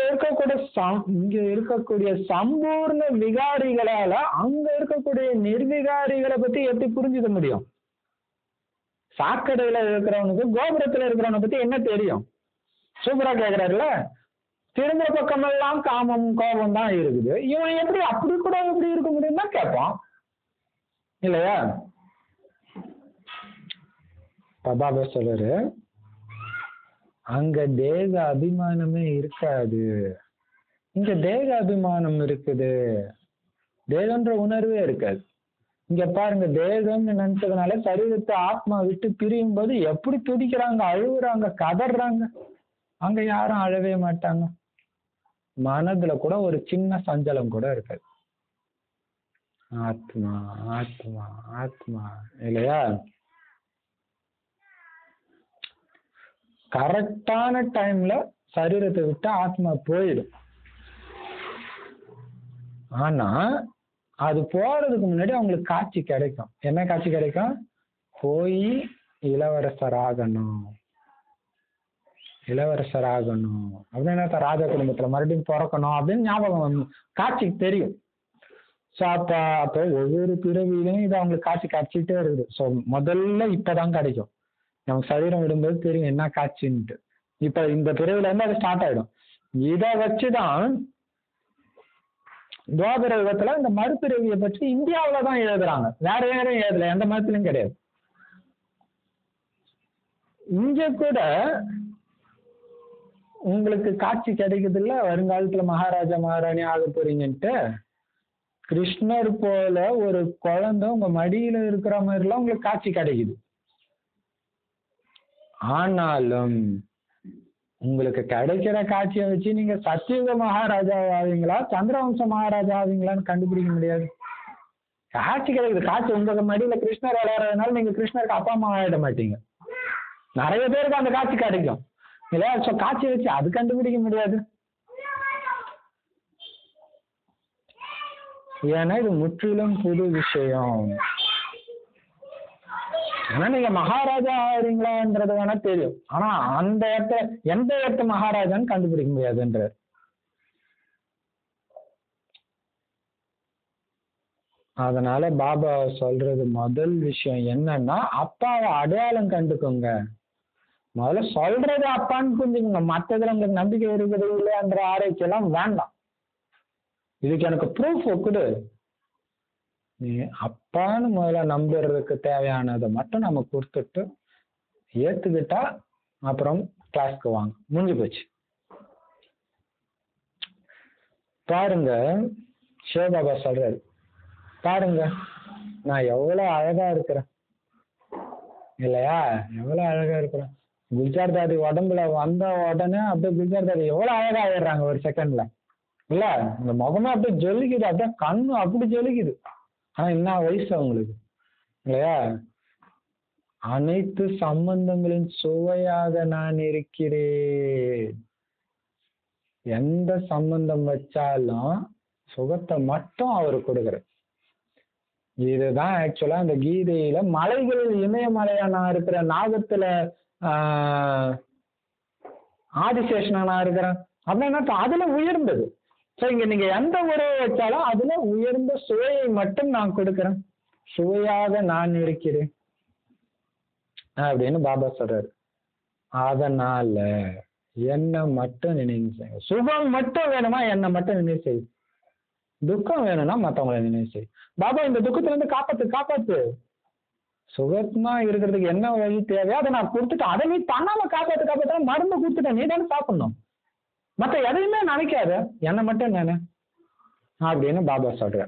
இருக்கக்கூடிய சம்பூர்ண விகாரிகளால அங்க இருக்கக்கூடிய நிர்விகாரிகளை பத்தி எப்படி புரிஞ்சுக்க முடியும்? சாக்கடையில இருக்கிறவனுக்கு கோபுரத்துல இருக்கிறவனை பத்தி என்ன தெரியும்? சூப்பரா கேக்குறாருல. திரும்ப பக்கமெல்லாம் காமம் கோபம் தான் இருக்குது, இவன் எப்படி அப்படி கூட எப்படி இருக்க முடியும்னா கேட்பான் இல்லையா? பாபா சொல்றாரு, அங்க தேக அபிமானமே இருக்காது, இங்க தேக அபிமானம் இருக்குது, தேகன்ற உணர்வே இருக்காது. இங்க பாருங்க, தேகம்னு நினைச்சதுனால சரீரத்தை ஆத்மா விட்டு பிரியும் போது எப்படி துடிக்கிறாங்க, அழுகுறாங்க, கதறாங்க. அங்க யாரும் அழவே மாட்டாங்க. மனதுல கூட ஒரு சின்ன சஞ்சலம் கூட இருக்காது. ஆத்மா ஆத்மா ஆத்மா இல்லையா? கரெக்டான டைம்ல சரீரத்தை விட்டு ஆத்மா போயிடும். ஆனா அது போறதுக்கு முன்னாடி அவங்களுக்கு காட்சி கிடைக்கும். என்ன காட்சி கிடைக்கும்? போய் இளவரசராகணும், இளவரசராகணும் அப்படின்னா ராஜ குடும்பத்துல மறுபடியும் பிறக்கணும் அப்படின்னு ஞாபகம் காட்சி தெரியும். ஸோ அப்ப ஒவ்வொரு பிறவியிலையும் இது அவங்களுக்கு காட்சி கிடைச்சிட்டே இருக்குது. ஸோ முதல்ல இப்பதான் கிடைக்கும். நமக்கு சரீரம் விடும்போது தெரியும் என்ன காட்சின்ட்டு. இப்ப இந்த பிறவில இருந்து அது ஸ்டார்ட் ஆயிடும். இதை வச்சுதான் துவாபர யுகத்துல இந்த மறுபிறவியை பற்றி இந்தியாவில தான் எழுதுறாங்க, வேற யாரும் எழுதல, எந்த மதத்திலும் கிடையாது. இங்க கூட உங்களுக்கு காட்சி கிடைக்குது இல்ல, வருங்காலத்துல மகாராஜா மகாராணி ஆக போறீங்கன்ட்டு. கிருஷ்ணர் போல ஒரு குழந்தை உங்க மடியில இருக்கிற மாதிரி எல்லாம் உங்களுக்கு காட்சி கிடைக்குது. ஆனாலும் உங்களுக்கு கிடைக்கிற காட்சியை வச்சு நீங்க சத்தியுக மகாராஜா ஆவீங்களா சந்திரவம்ச மகாராஜா ஆவீங்களான்னு கண்டுபிடிக்க முடியாது. காட்சி கிடைக்குது. காட்சி உங்க மடியில கிருஷ்ணர் விளையாடுறதுனால நீங்க கிருஷ்ணருக்கு அப்பா அம்மா ஆயிட மாட்டீங்க. நிறைய பேருக்கு அந்த காட்சி கிடைக்கும் இல்லையா? ஸோ காட்சியை வச்சு அது கண்டுபிடிக்க முடியாது. ஏன்னா இது முற்றிலும் புது விஷயம். ஆனா நீங்க மகாராஜா ஆகிறீங்களான்றது வேணா தெரியும், ஆனா அந்த இடத்த எந்த இடத்த மகாராஜான்னு கண்டுபிடிக்க முடியாதுன்ற. அதனால பாபா சொல்றது முதல் விஷயம் என்னன்னா, அப்பாவை அடையாளம் கண்டுக்கோங்க. முதல்ல சொல்றது அப்பான்னு புரிஞ்சுக்கோங்க. மற்றதுல உங்களுக்கு நம்பிக்கை இருக்குது இல்லையான்ற ஆராய்ச்சி எல்லாம் வேண்டாம். இதுக்கு எனக்கு ப்ரூஃப் கொடு. நீ அப்பான்னு முதல்ல நம்புறதுக்கு தேவையானதை மட்டும் நம்ம கொடுத்துட்டு ஏத்துக்கிட்டா அப்புறம் கிளாஸ்க்கு வாங்க, முடிஞ்சு போச்சு. பாருங்க, சிவபாபா சொல்றாரு, பாருங்க நான் எவ்வளவு அழகா இருக்கிறேன் இல்லையா? எவ்வளவு அழகா இருக்கிறேன். குல்ஜார் தாடி உடம்புல வந்த உடனே அப்படியே குல்ஜார் தாடி எவ்வளவு அழகா ஆயிடுறாங்க ஒரு செகண்ட்ல இல்ல? இந்த முகமே அப்படியே ஜொலிக்குது, அப்படியே கண்ணு அப்படி ஜொலிக்குது. ஆனா என்ன வயசு அவங்களுக்கு இல்லையா? அனைத்து சம்பந்தங்களின் சுவையாக நான் இருக்கிறேன். எந்த சம்பந்தம் வச்சாலும் சுகத்தை மட்டும் அவர் கொடுக்குறார். இதுதான் ஆக்சுவலா இந்த கீதையில மலைகளில் இமயமலையா நான் இருக்கிறேன், நாகத்துல ஆதிசேஷனா நான் இருக்கிறேன் அப்படின்னா அதுல உயர்ந்தது. ஸோ இங்க நீங்க எந்த உறவை வச்சாலும் அதுல உயர்ந்த சுவையை மட்டும் நான் கொடுக்கிறேன், சுவையாக நான் இருக்கிறேன் அப்படின்னு பாபா சொல்றாரு. அதனால என்ன மட்டும் நினைவு செய்யுங்க. சுகம் மட்டும் வேணுமா என்ன மட்டும் நினைவு செய்யும், துக்கம் வேணும்னா மற்றவங்களை நினைவு செய்யும். பாபா இந்த துக்கத்துல இருந்து காப்பாத்து. சுகமா இருக்கிறதுக்கு என்ன வழி தேவையோ அதை நான் கொடுத்துட்டேன். அதை நீ பண்ணாம காப்பாத்த மருந்து கொடுத்துட்டேன், நீ தானே சாப்பிடணும். மற்ற எதையுமே நினைக்காத, என்ன மட்டும் நினை அப்படின்னு பாபா சொல்ற.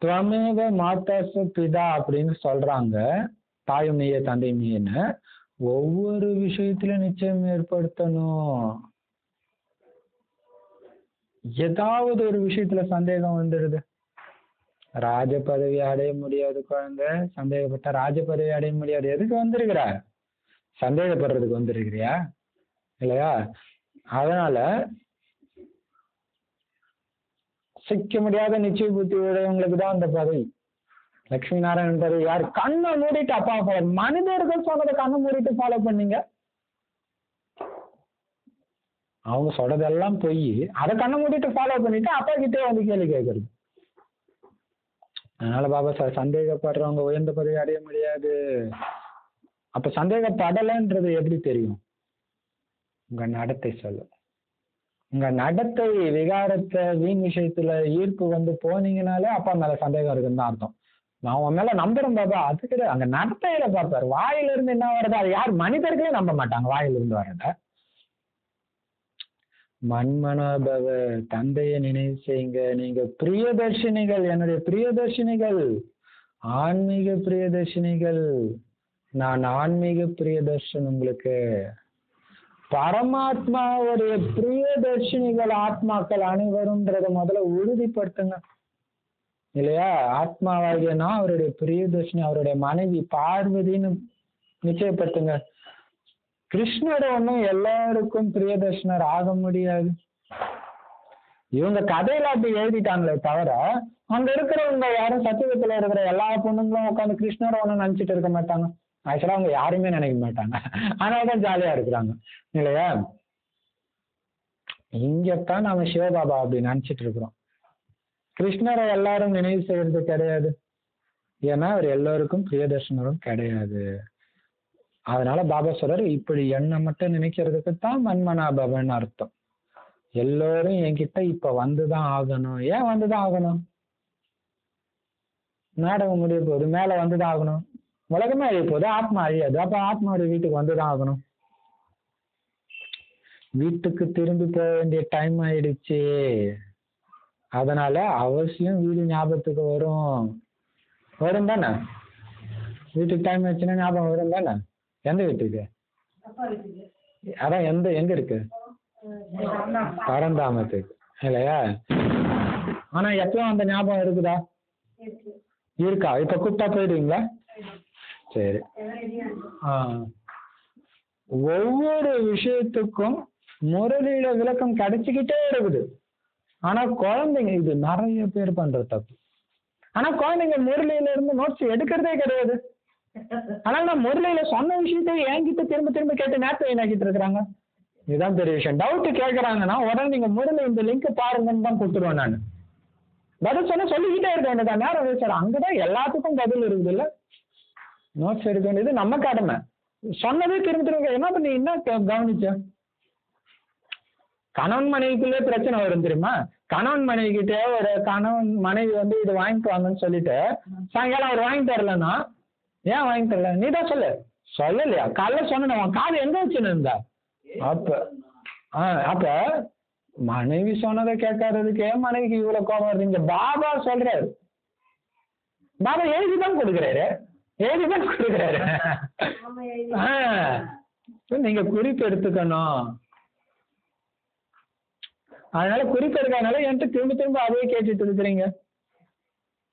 துவமேவ மாதாசு பிதா அப்படின்னு சொல்றாங்க, தாயும் நீயே தந்தை நீன்னு. ஒவ்வொரு விஷயத்திலும் நிச்சயம் ஏற்படுத்தணும். ஏதாவது ஒரு விஷயத்துல சந்தேகம் வந்துடுது, ராஜ பதவி அடைய முடியாது குழந்தை, சந்தேகப்பட்ட ராஜ பதவி அடைய முடியாது. எதுக்கு வந்திருக்கிற? சந்தேகப்படுறதுக்கு வந்திருக்கிறியா இல்லையா? அதனால சிக்க முடியாத நிச்சய புத்தி உடையவங்களுக்கு தான் அந்த பதவி. லட்சுமி நாராயணன் பதவி யார்? கண்ணை மூடிட்டு அப்பா ஃபாலோ. மனிதர்கள் சொன்னதை கண்ணை மூடிட்டு ஃபாலோ பண்ணீங்க. அவங்க சொல்றதெல்லாம் பொய். அதை கண்ணை மூடிட்டு ஃபாலோ பண்ணிட்டு அப்பா கிட்டே வந்து கேள்வி கேட்கறது. அதனால பாபா சார் சந்தேகப்படுறவங்க உயர்ந்த பதவி அடைய முடியாது. அப்ப சந்தேகப்படலைன்றது எப்படி தெரியும்? உங்க நடத்தை சொல்லும். உங்க நடத்தை விகாரத்தை வீண் விஷயத்துல ஈர்ப்பு வந்து போனீங்கனாலே அப்பா மேல சந்தேகம் இருக்குன்னு தான் அர்த்தம். நான் உன் மேல நம்புறேன் பாபா, அது கிடையாது. அங்க நடத்தையில பார்ப்பாரு. வாயில இருந்து என்ன வருது அது யார் மனிதர்களே நம்ப மாட்டாங்க. வாயில இருந்து வர்றத மண்மனாபவ தந்தையை நினைவு செய்யுங்க. நீங்க பிரியதர்ஷினிகள், என்னுடைய பிரியதர்ஷினிகள், ஆன்மீக பிரியதர்ஷினிகள். நான் ஆன்மீக பிரியதர்ஷன். உங்களுக்கு பரமாத்மாவுடைய பிரியதர்ஷினிகள் ஆத்மாக்கள் அனைவரும்ன்றத முதல்ல உறுதிப்படுத்துங்க இல்லையா? ஆத்மாவாகிய நான் அவருடைய பிரியதர்ஷினி, அவருடைய மனைவி பார்வதின்னு நிச்சயப்படுத்துங்க. கிருஷ்ணர் ஒன்றும் எல்லாருக்கும் பிரியதர்ஷனர் ஆக முடியாது. இவங்க கதையில அப்படி எழுதிட்டாங்களே தவிர அங்க இருக்கிறவங்க யாரும் சத்தியத்துல இருக்கிற எல்லா பொண்ணுங்களும் உட்காந்து கிருஷ்ணரை ஒன்றும் நினைச்சிட்டு இருக்க மாட்டாங்க. ஆக்சுவலா அவங்க யாருமே நினைக்க மாட்டாங்க. அதனாலதான் ஜாலியா இருக்கிறாங்க இல்லையா? இங்கத்தான் நாம சிவபாபா அப்படி நினைச்சிட்டு இருக்கிறோம். கிருஷ்ணரை எல்லாரும் நினைவு செய்யறது கிடையாது. ஏன்னா அவர் எல்லோருக்கும் பிரியதர்ஷனரும் கிடையாது. அதனால பாபா சொல்றாரு, இப்படி என்ன மட்டும் நினைக்கிறதுக்கு தான் மன்மனாபவன் அர்த்தம். எல்லோரும் என்கிட்ட இப்ப வந்துதான் ஆகணும். ஏன் வந்துதான் ஆகணும்? நாடகம் முடிய போகுது, மேல வந்துதான் ஆகணும். உலகமே அழிய போகுது, ஆத்மா அழியாது. அப்ப ஆத்மாவுடைய வீட்டுக்கு வந்துதான் ஆகணும். வீட்டுக்கு திரும்பி போக வேண்டிய டைம் ஆயிடுச்சு. அதனால அவசியம் வீடு ஞாபகத்துக்கு வரும் தானே? வீட்டுக்கு டைம் ஆச்சுன்னா ஞாபகம் வரும் தானே? எந்த வீட்டுக்கு? அதான் எங்க இருக்கு? பரந்தாமத்துக்கு இல்லையா? ஆனா எப்பவும் அந்த ஞாபகம் இருக்குதா? இருக்கா? இப்ப கூப்பிட்டா போயிடுவீங்களா? சரி. ஒவ்வொரு விஷயத்துக்கும் முரளியில விளக்கம் கிடைச்சுக்கிட்டே இருக்குது. ஆனா குழந்தைங்க, இது நிறைய பேர் பண்ற தப்பு. ஆனா குழந்தைங்க முரளியில இருந்து நோட்ஸ் எடுக்கிறதே கிடையாது. ஆனா நான் முரளியில சொன்ன விஷயத்த என்கிட்ட திரும்ப திரும்ப கேட்டு நேரத்தை வீணாக்கிட்டு இருக்கிறாங்க. இதுதான் பெரிய விஷயம். டவுட் கேட்கறாங்கன்னா உடனே நீங்க முரளி இந்த லிங்க் பாருங்கன்னு தான் கொடுத்துருவேன். நான் பதில் சொன்ன சொல்லிக்கிட்டே இருக்க வேண்டியதான். நேரம் சார் அங்கதான் எல்லாத்துக்கும் பதில் இருக்குது இல்ல? நோட்ஸ் எடுக்க வேண்டியது நம்ம கடமை. சொன்னதே திரும்ப திரும்ப என்ன பண்ணி என்ன கவனிச்ச? கணவன் மனைவிக்குள்ளே பிரச்சனை வரும் தெரியுமா? கணவன் மனைவி கிட்டே ஒரு கணவன் மனைவி வந்து இது வாங்கிட்டு வாங்கன்னு சொல்லிட்டு சாயங்காலம் அவர் வாங்கி தரலன்னா, ஏன் வாங்கி தரல? நீ தான் சொல்லலையா? காலைல சொன்ன காது எங்க வச்சுன்னு இருந்தா? அப்ப மனைவி சொன்னதை கேட்காததுக்கே மனைவிக்கு இவ்வளவு கோபம் வருது. இங்க பாபா சொல்றாரு, பாபா எழுதிதான் கொடுக்குறாரு. நீங்க குறிப்பு எடுத்துக்கணும். அதனால குறிப்பு எடுக்கிறதுனால என்கிட்ட திரும்ப திரும்ப அதையே கேட்டுட்டு இருக்கிறீங்க.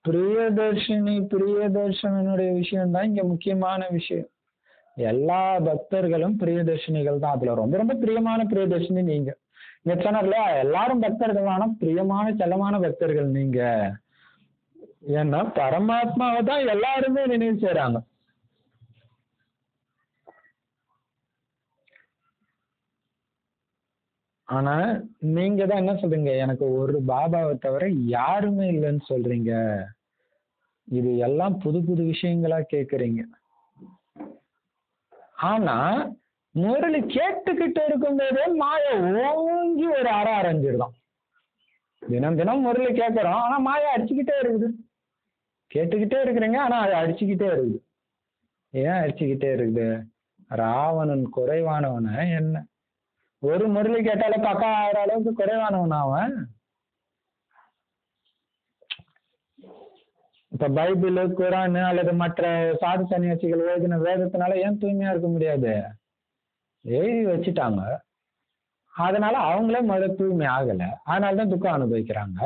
பிரியதர்ஷனுடைய விஷயம் தான் இங்க முக்கியமான விஷயம். எல்லா பக்தர்களும் பிரியதர்ஷினிகள் தான். அதுல ரொம்ப ரொம்ப பிரியமான பிரியதர்ஷினி நீங்க. சொன்னார்ல, எல்லாரும் பக்தர்களான பிரியமான செல்லமான பக்தர்கள் நீங்க. ஏன்னா பரமாத்மாவை தான் எல்லாருமே நினைவு செய்றாங்க. ஆனா நீங்க தான் என்ன சொல்றீங்க? எனக்கு ஒரு பாபாவை தவிர யாருமே இல்லைன்னு சொல்றீங்க. இது எல்லாம் புது புது விஷயங்களா கேக்குறீங்க. ஆனா முரளி கேட்டுக்கிட்டு இருக்கும்போதே மாய ஓங்கி ஒரு அரைஞ்சிருதான். தினம் தினம் முரளி கேட்கிறோம், ஆனா மாயா அடிச்சுக்கிட்டே இருக்குது. கேட்டுக்கிட்டே இருக்கிறீங்க, ஆனா அது அடிச்சுக்கிட்டே இருக்குது. ஏன் அடிச்சுக்கிட்டே இருக்குது? ராவணன் குறைவானவன என்ன? ஒரு முரளி கேட்டாலே பக்கா ஆகிற அளவுக்கு குறைவானவன் அவன். இப்ப பைபிள், குரான் அல்லது மற்ற சாது சன்னியாசிகள் எழுதின வேதத்தினால ஏன் தூய்மையா இருக்க முடியாது? எழுதி வச்சுட்டாங்க. அதனால அவங்களே முதல்ல தூய்மை ஆகல. அதனாலதான் துக்கம் அனுபவிக்கிறாங்க.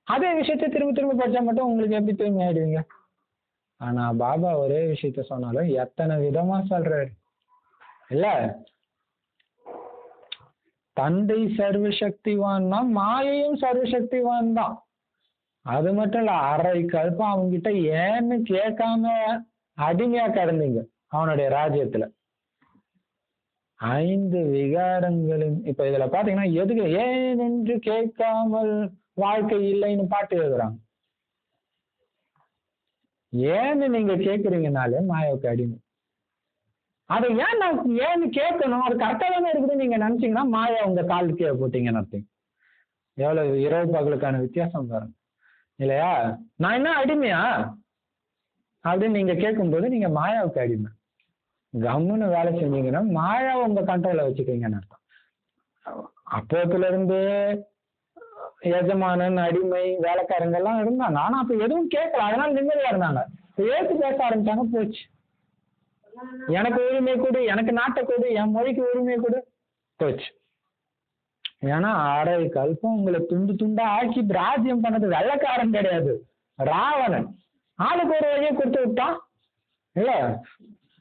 அதே விஷயத்த திரும்ப திரும்ப படிச்சா மட்டும் உங்களுக்கு எப்படி தூய்மை ஆயிடுவீங்க? ஆனா பாபா ஒரே விஷயத்த சொன்னாலும் எத்தனை விதமா சொல்றாரு இல்ல? தந்தை சர்வசக்திவான்னா மாயையும் சர்வசக்திவான் தான். அது மட்டும் இல்ல, அரை கல்பம் அவங்க கிட்ட ஏன்னு கேட்காம அடிமையா கிடந்தீங்க அவனுடைய ராஜ்யத்துல. 5 விகாரங்களின் இப்ப இதுல பாத்தீங்கன்னா எதுக்கு ஏன் என்று கேட்காமல் வாழ்க்கை இல்லைன்னு பாட்டு எழுதுறாங்க. ஏன்னு நீங்க கேக்குறீங்கனாலே மாயாவுக்கு அடிமை. அதை ஏன் நான் ஏன்னு கேட்கணும், அது கரெக்டா தானே இருக்குதுன்னு நீங்க நினைச்சீங்கன்னா மாயா உங்க கால் கீழே போட்டீங்கன்னு அர்த்தம். எவ்வளவு இரவு பகலுக்கான வித்தியாசம் பாருங்க இல்லையா? நான் என்ன அடிமையா அப்படின்னு நீங்க கேட்கும்போது நீங்க மாயாவுக்கு அடிமை. கம்முன்னு வேலை செஞ்சீங்கன்னா மாயாவை உங்க கண்ட்ரோல்ல வச்சுக்கீங்கன்னு அர்த்தம். அப்போத்துல இருந்து எஜமானன் அடிமை வேலைக்காரங்க எல்லாம் இருந்தாங்க. ஆனா அப்ப எதுவும் கேட்கல, அதனால நிம்மதியா இருந்தாங்க. ஏத்து பேச ஆரம்பிச்சாங்க, போச்சு. எனக்கு உரிமை கொடு, எனக்கு நாட்டை கொடு, என் மொழிக்கு உரிமை கொடு, போச்சு. ஏன்னா அரை கல்பம் உங்களை துண்டு துண்டா ஆக்கி ராஜ்யம் பண்ணது வெள்ளைக்காரன் கிடையாது, ராவணன். ஆளுக்கு ஒரு வழியை கொடுத்து விட்டான் இல்ல.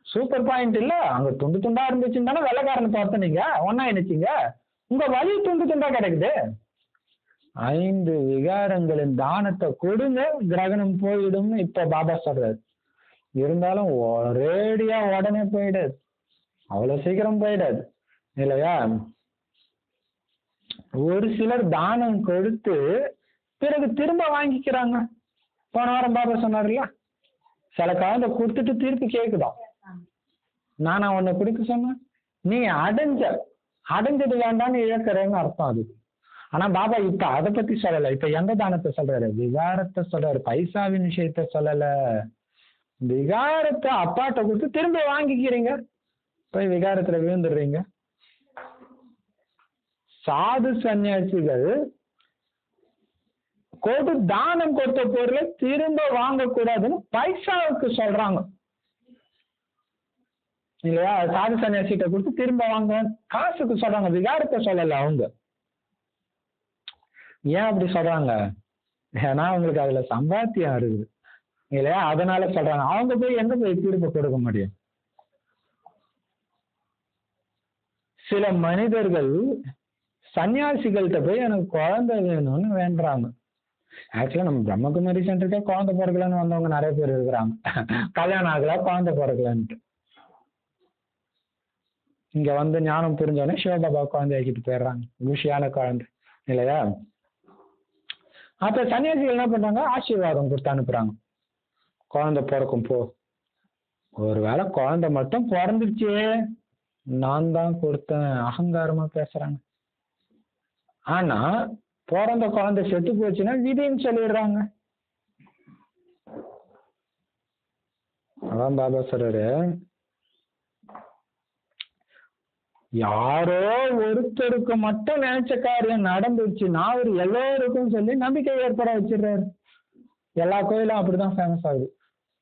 சூப்பர் பாயிண்ட் இல்ல. அங்க துண்டு துண்டா இருந்துச்சுன்னு தானே வெள்ளைக்காரனை பார்த்து நீங்க ஒன்னா நினைச்சீங்க. உங்க வழி துண்டு துண்டா கிடைக்குது. 5 விகாரங்களின் தானத்தை கொடுங்க, கிரகணம் போயிடும்னு இப்ப பாபா சொல்றாரு. இருந்தாலும் ஒரேடியா உடனே போயிடாது, அவ்வளவு சீக்கிரம் போயிடாது இல்லையா? ஒரு சிலர் தானம் கொடுத்து பிறகு திரும்ப வாங்கிக்கிறாங்க. போன வாரம் பாபா சொன்னார்ல, சில குழந்தை கொடுத்துட்டு திருப்பி கேக்குதான், நானா உன்னை கொடுக்க சொன்னேன், நீ அடைஞ்சது வேண்டாம்னு இழக்கிறேன்னு அர்த்தம் அதுக்கு. ஆனா பாபா இப்ப அதை பத்தி சொல்லல. இப்ப எந்த தானத்தை சொல்றாரு? விகாரத்தை சொல்றாரு, பைசாவின் விஷயத்த சொல்லல. விகாரத்தை அப்பாட்ட கொடுத்து திரும்ப வாங்கிக்கிறீங்க, போய் விகாரத்துல விழுந்துடுறீங்க. சாது சன்னியாசிகள் கொடு தானம் கொடுத்த பொருளை திரும்ப வாங்கக்கூடாதுன்னு பைசாவுக்கு சொல்றாங்க இல்லையா? சாது சன்னியாசிட்ட கொடுத்து திரும்ப வாங்க காசுக்கு சொல்றாங்க, விகாரத்தை சொல்லல அவங்க. ஏன் அப்படி சொல்றாங்க? ஏன்னா அவங்களுக்கு அதுல சம்பாத்தியம் இருக்குது இல்லையா? அதனால சொல்றாங்க. அவங்க போய் எங்க போய் திரும்ப கொடுக்க முடியும்? சில மனிதர்கள் சன்னியாசிகள்கிட்ட போய் எனக்கு குழந்தை வேணும்னு வேண்டுறாங்க. ஆக்சுவலா நம்ம பிரம்மகுமாரி சென்டருக்கே குழந்தை பிறக்கலன்னு வந்தவங்க நிறைய பேர் இருக்கிறாங்க. கல்யாணம் ஆகல, குழந்தை பிறக்கலன்ட்டு. இங்க வந்து ஞானம் புரிஞ்சோடனே சிவபாபா குழந்தை ஆக்கிட்டு போயிடுறாங்க, குஷியான குழந்தை இல்லையா? அப்ப சன்னியாசிகள் என்ன பண்றாங்க? ஆசீர்வாதம் கொடுத்து அனுப்புறாங்க, குழந்தை பிறக்கும் போ. ஒருவேளை குழந்தை மட்டும் பிறந்துச்சு, நான் தான் கொடுத்தேன் அகங்காரமா பேசுறாங்க. ஆனா பிறந்த குழந்தை செத்து போச்சுன்னா விதின்னு சொல்லிடுறாங்க. அதான் பாபா சொல்றாரு, யாரோ ஒருத்தருக்கு மட்டும் நினைச்ச காரியம் நடந்துச்சுன்னா அவர் எல்லோருக்கும் சொல்லி நம்பிக்கை ஏற்பட வச்சிடுறாரு. எல்லா கோயிலும் அப்படிதான் ஃபேமஸ் ஆகுது.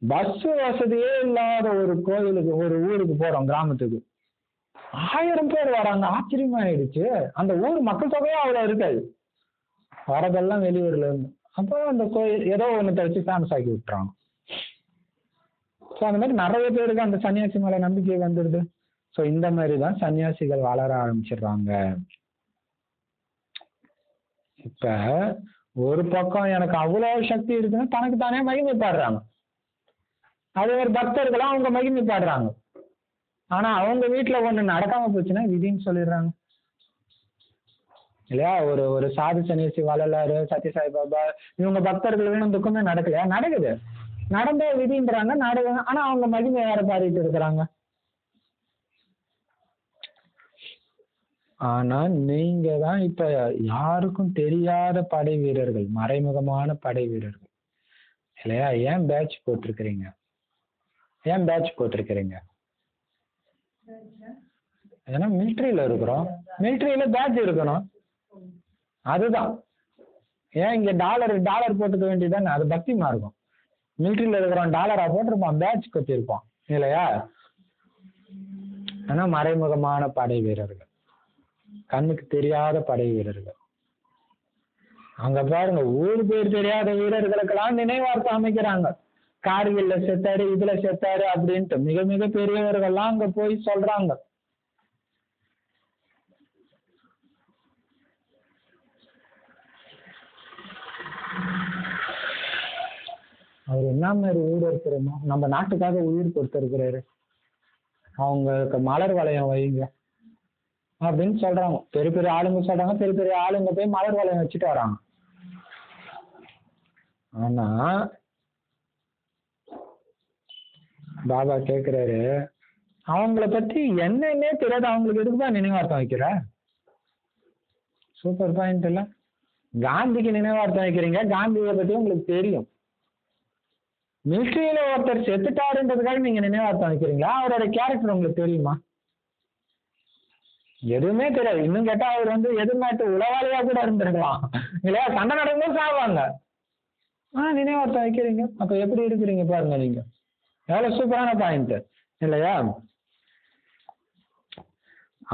பஸ் வசதியே இல்லாத ஒரு கோயிலுக்கு, ஒரு ஊருக்கு போறோம், கிராமத்துக்கு 1000 பேர் வராங்க. ஆச்சரியமா ஆயிடுச்சு. அந்த ஊர் மக்கள் தொகையும் அவ்வளவு இருக்காது, வரதெல்லாம் வெளியூர்ல இருந்து. அப்போ அந்த கோயில் ஏதோ ஒண்ணு வச்சு ஃபேமஸ் ஆக்கி விட்டுறாங்க. ஸோ அந்த மாதிரி நிறைய பேருக்கு அந்த சன்னியாசி மேல நம்பிக்கை வந்துடுது. ஸோ இந்த மாதிரி தான் சன்னியாசிகள் வளர ஆரம்பிச்சிடுறாங்க. இப்ப ஒரு பக்கம் எனக்கு அவ்வளவு சக்தி இருக்குன்னு தனக்கு தானே மகிமை பாடுறாங்க. அது ஒரு பக்தர்களா அவங்க மகிமை பாடுறாங்க. ஆனா அவங்க வீட்டுல ஒண்ணு நடக்காம போச்சுன்னா விதின்னு சொல்லிடுறாங்க இல்லையா? ஒரு சாது சன்னியாசி வள்ளலாறு, சத்ய சாய் பாபா, இவங்க பக்தர்கள் வேணும் துக்கமே நடக்கலையா? நடக்குது, நடந்தே விதின்றாங்க, நடக்குது. ஆனா அவங்க மகிமை வேற பாடிட்டு இருக்கிறாங்க. ஆனா நீங்க தான் இப்ப யாருக்கும் தெரியாத படை வீரர்கள், மறைமுகமான படை வீரர்கள் இல்லையா? ஏன் பேட்ச் போட்டிருக்கிறீங்க? ஏன் பேட்ச் போட்டிருக்கிறீங்க? ஏன்னா மிலிட்ரியில இருக்கிறோம், மிலிட்ரியில பேட்ச் இருக்கணும். அதுதான். ஏன் இங்க டாலர் போட்டுக்க வேண்டியதானே? அது பக்தி மார்க்கம். மிலிட்ரியில இருக்கிறோம், டாலரா போட்டிருப்பான், பேட்ச் கொத்திருப்பான் இல்லையா? ஆனா மறைமுகமான படை வீரர்கள், கண்ணுக்கு தெரியாத படை வீரர்கள். அங்க பாருங்க, ஊர் பேர் தெரியாத வீரர்களுக்கெல்லாம் நினைவார்த்தை அமைக்கிறாங்க. கார்கில்ல செத்தாரு, இதுல செத்தாரு அப்படின்ட்டு மிக மிக பெரியவர்கள்லாம் அங்க போய் சொல்றாங்க. அவர் என்ன மாதிரி உயிர் இருக்கிறோமோ, நம்ம நாட்டுக்காக உயிர் கொடுத்திருக்கிறாரு. அவங்களுக்கு மலர் வளையம் வைங்க, அப்படின்னு சொல்றாங்க. பெரிய பெரிய ஆளுங்க சொல்றாங்க, பெரிய பெரிய ஆளுங்க போய் மலர் வளையம் வச்சுட்டு வராங்க. ஆனா பாபா கேக்குறாரு, அவங்கள பத்தி என்னன்னே தெரியாது, அவங்களுக்கு எதுக்குதான் நினைவார்த்தம் வைக்கிற? சூப்பர் பாயிண்ட் இல்ல? காந்திக்கு நினைவார்த்தம் வைக்கிறீங்க, காந்தியை பத்தி உங்களுக்கு தெரியும். மிலிட்ரியில ஒருத்தர் செத்துட்டாருன்றதுக்காக நீங்க நினைவார்த்தம் வைக்கிறீங்களா? அவரோட கேரக்டர் உங்களுக்கு தெரியுமா? எதுவுமே தெரியாது. இன்னும் கேட்டா அவர் எதிர்நாட்டு உளவாளியா கூட இருந்திருக்கலாம் இல்லையா? சண்டை நடக்கும்போது சாவாங்க. நினைவார்த்தம் வைக்கிறீங்க, அப்ப எப்படி இருக்கிறீங்க பாருங்க நீங்க. எவ்வளவு சூப்பரான பாயிண்ட் இல்லையா?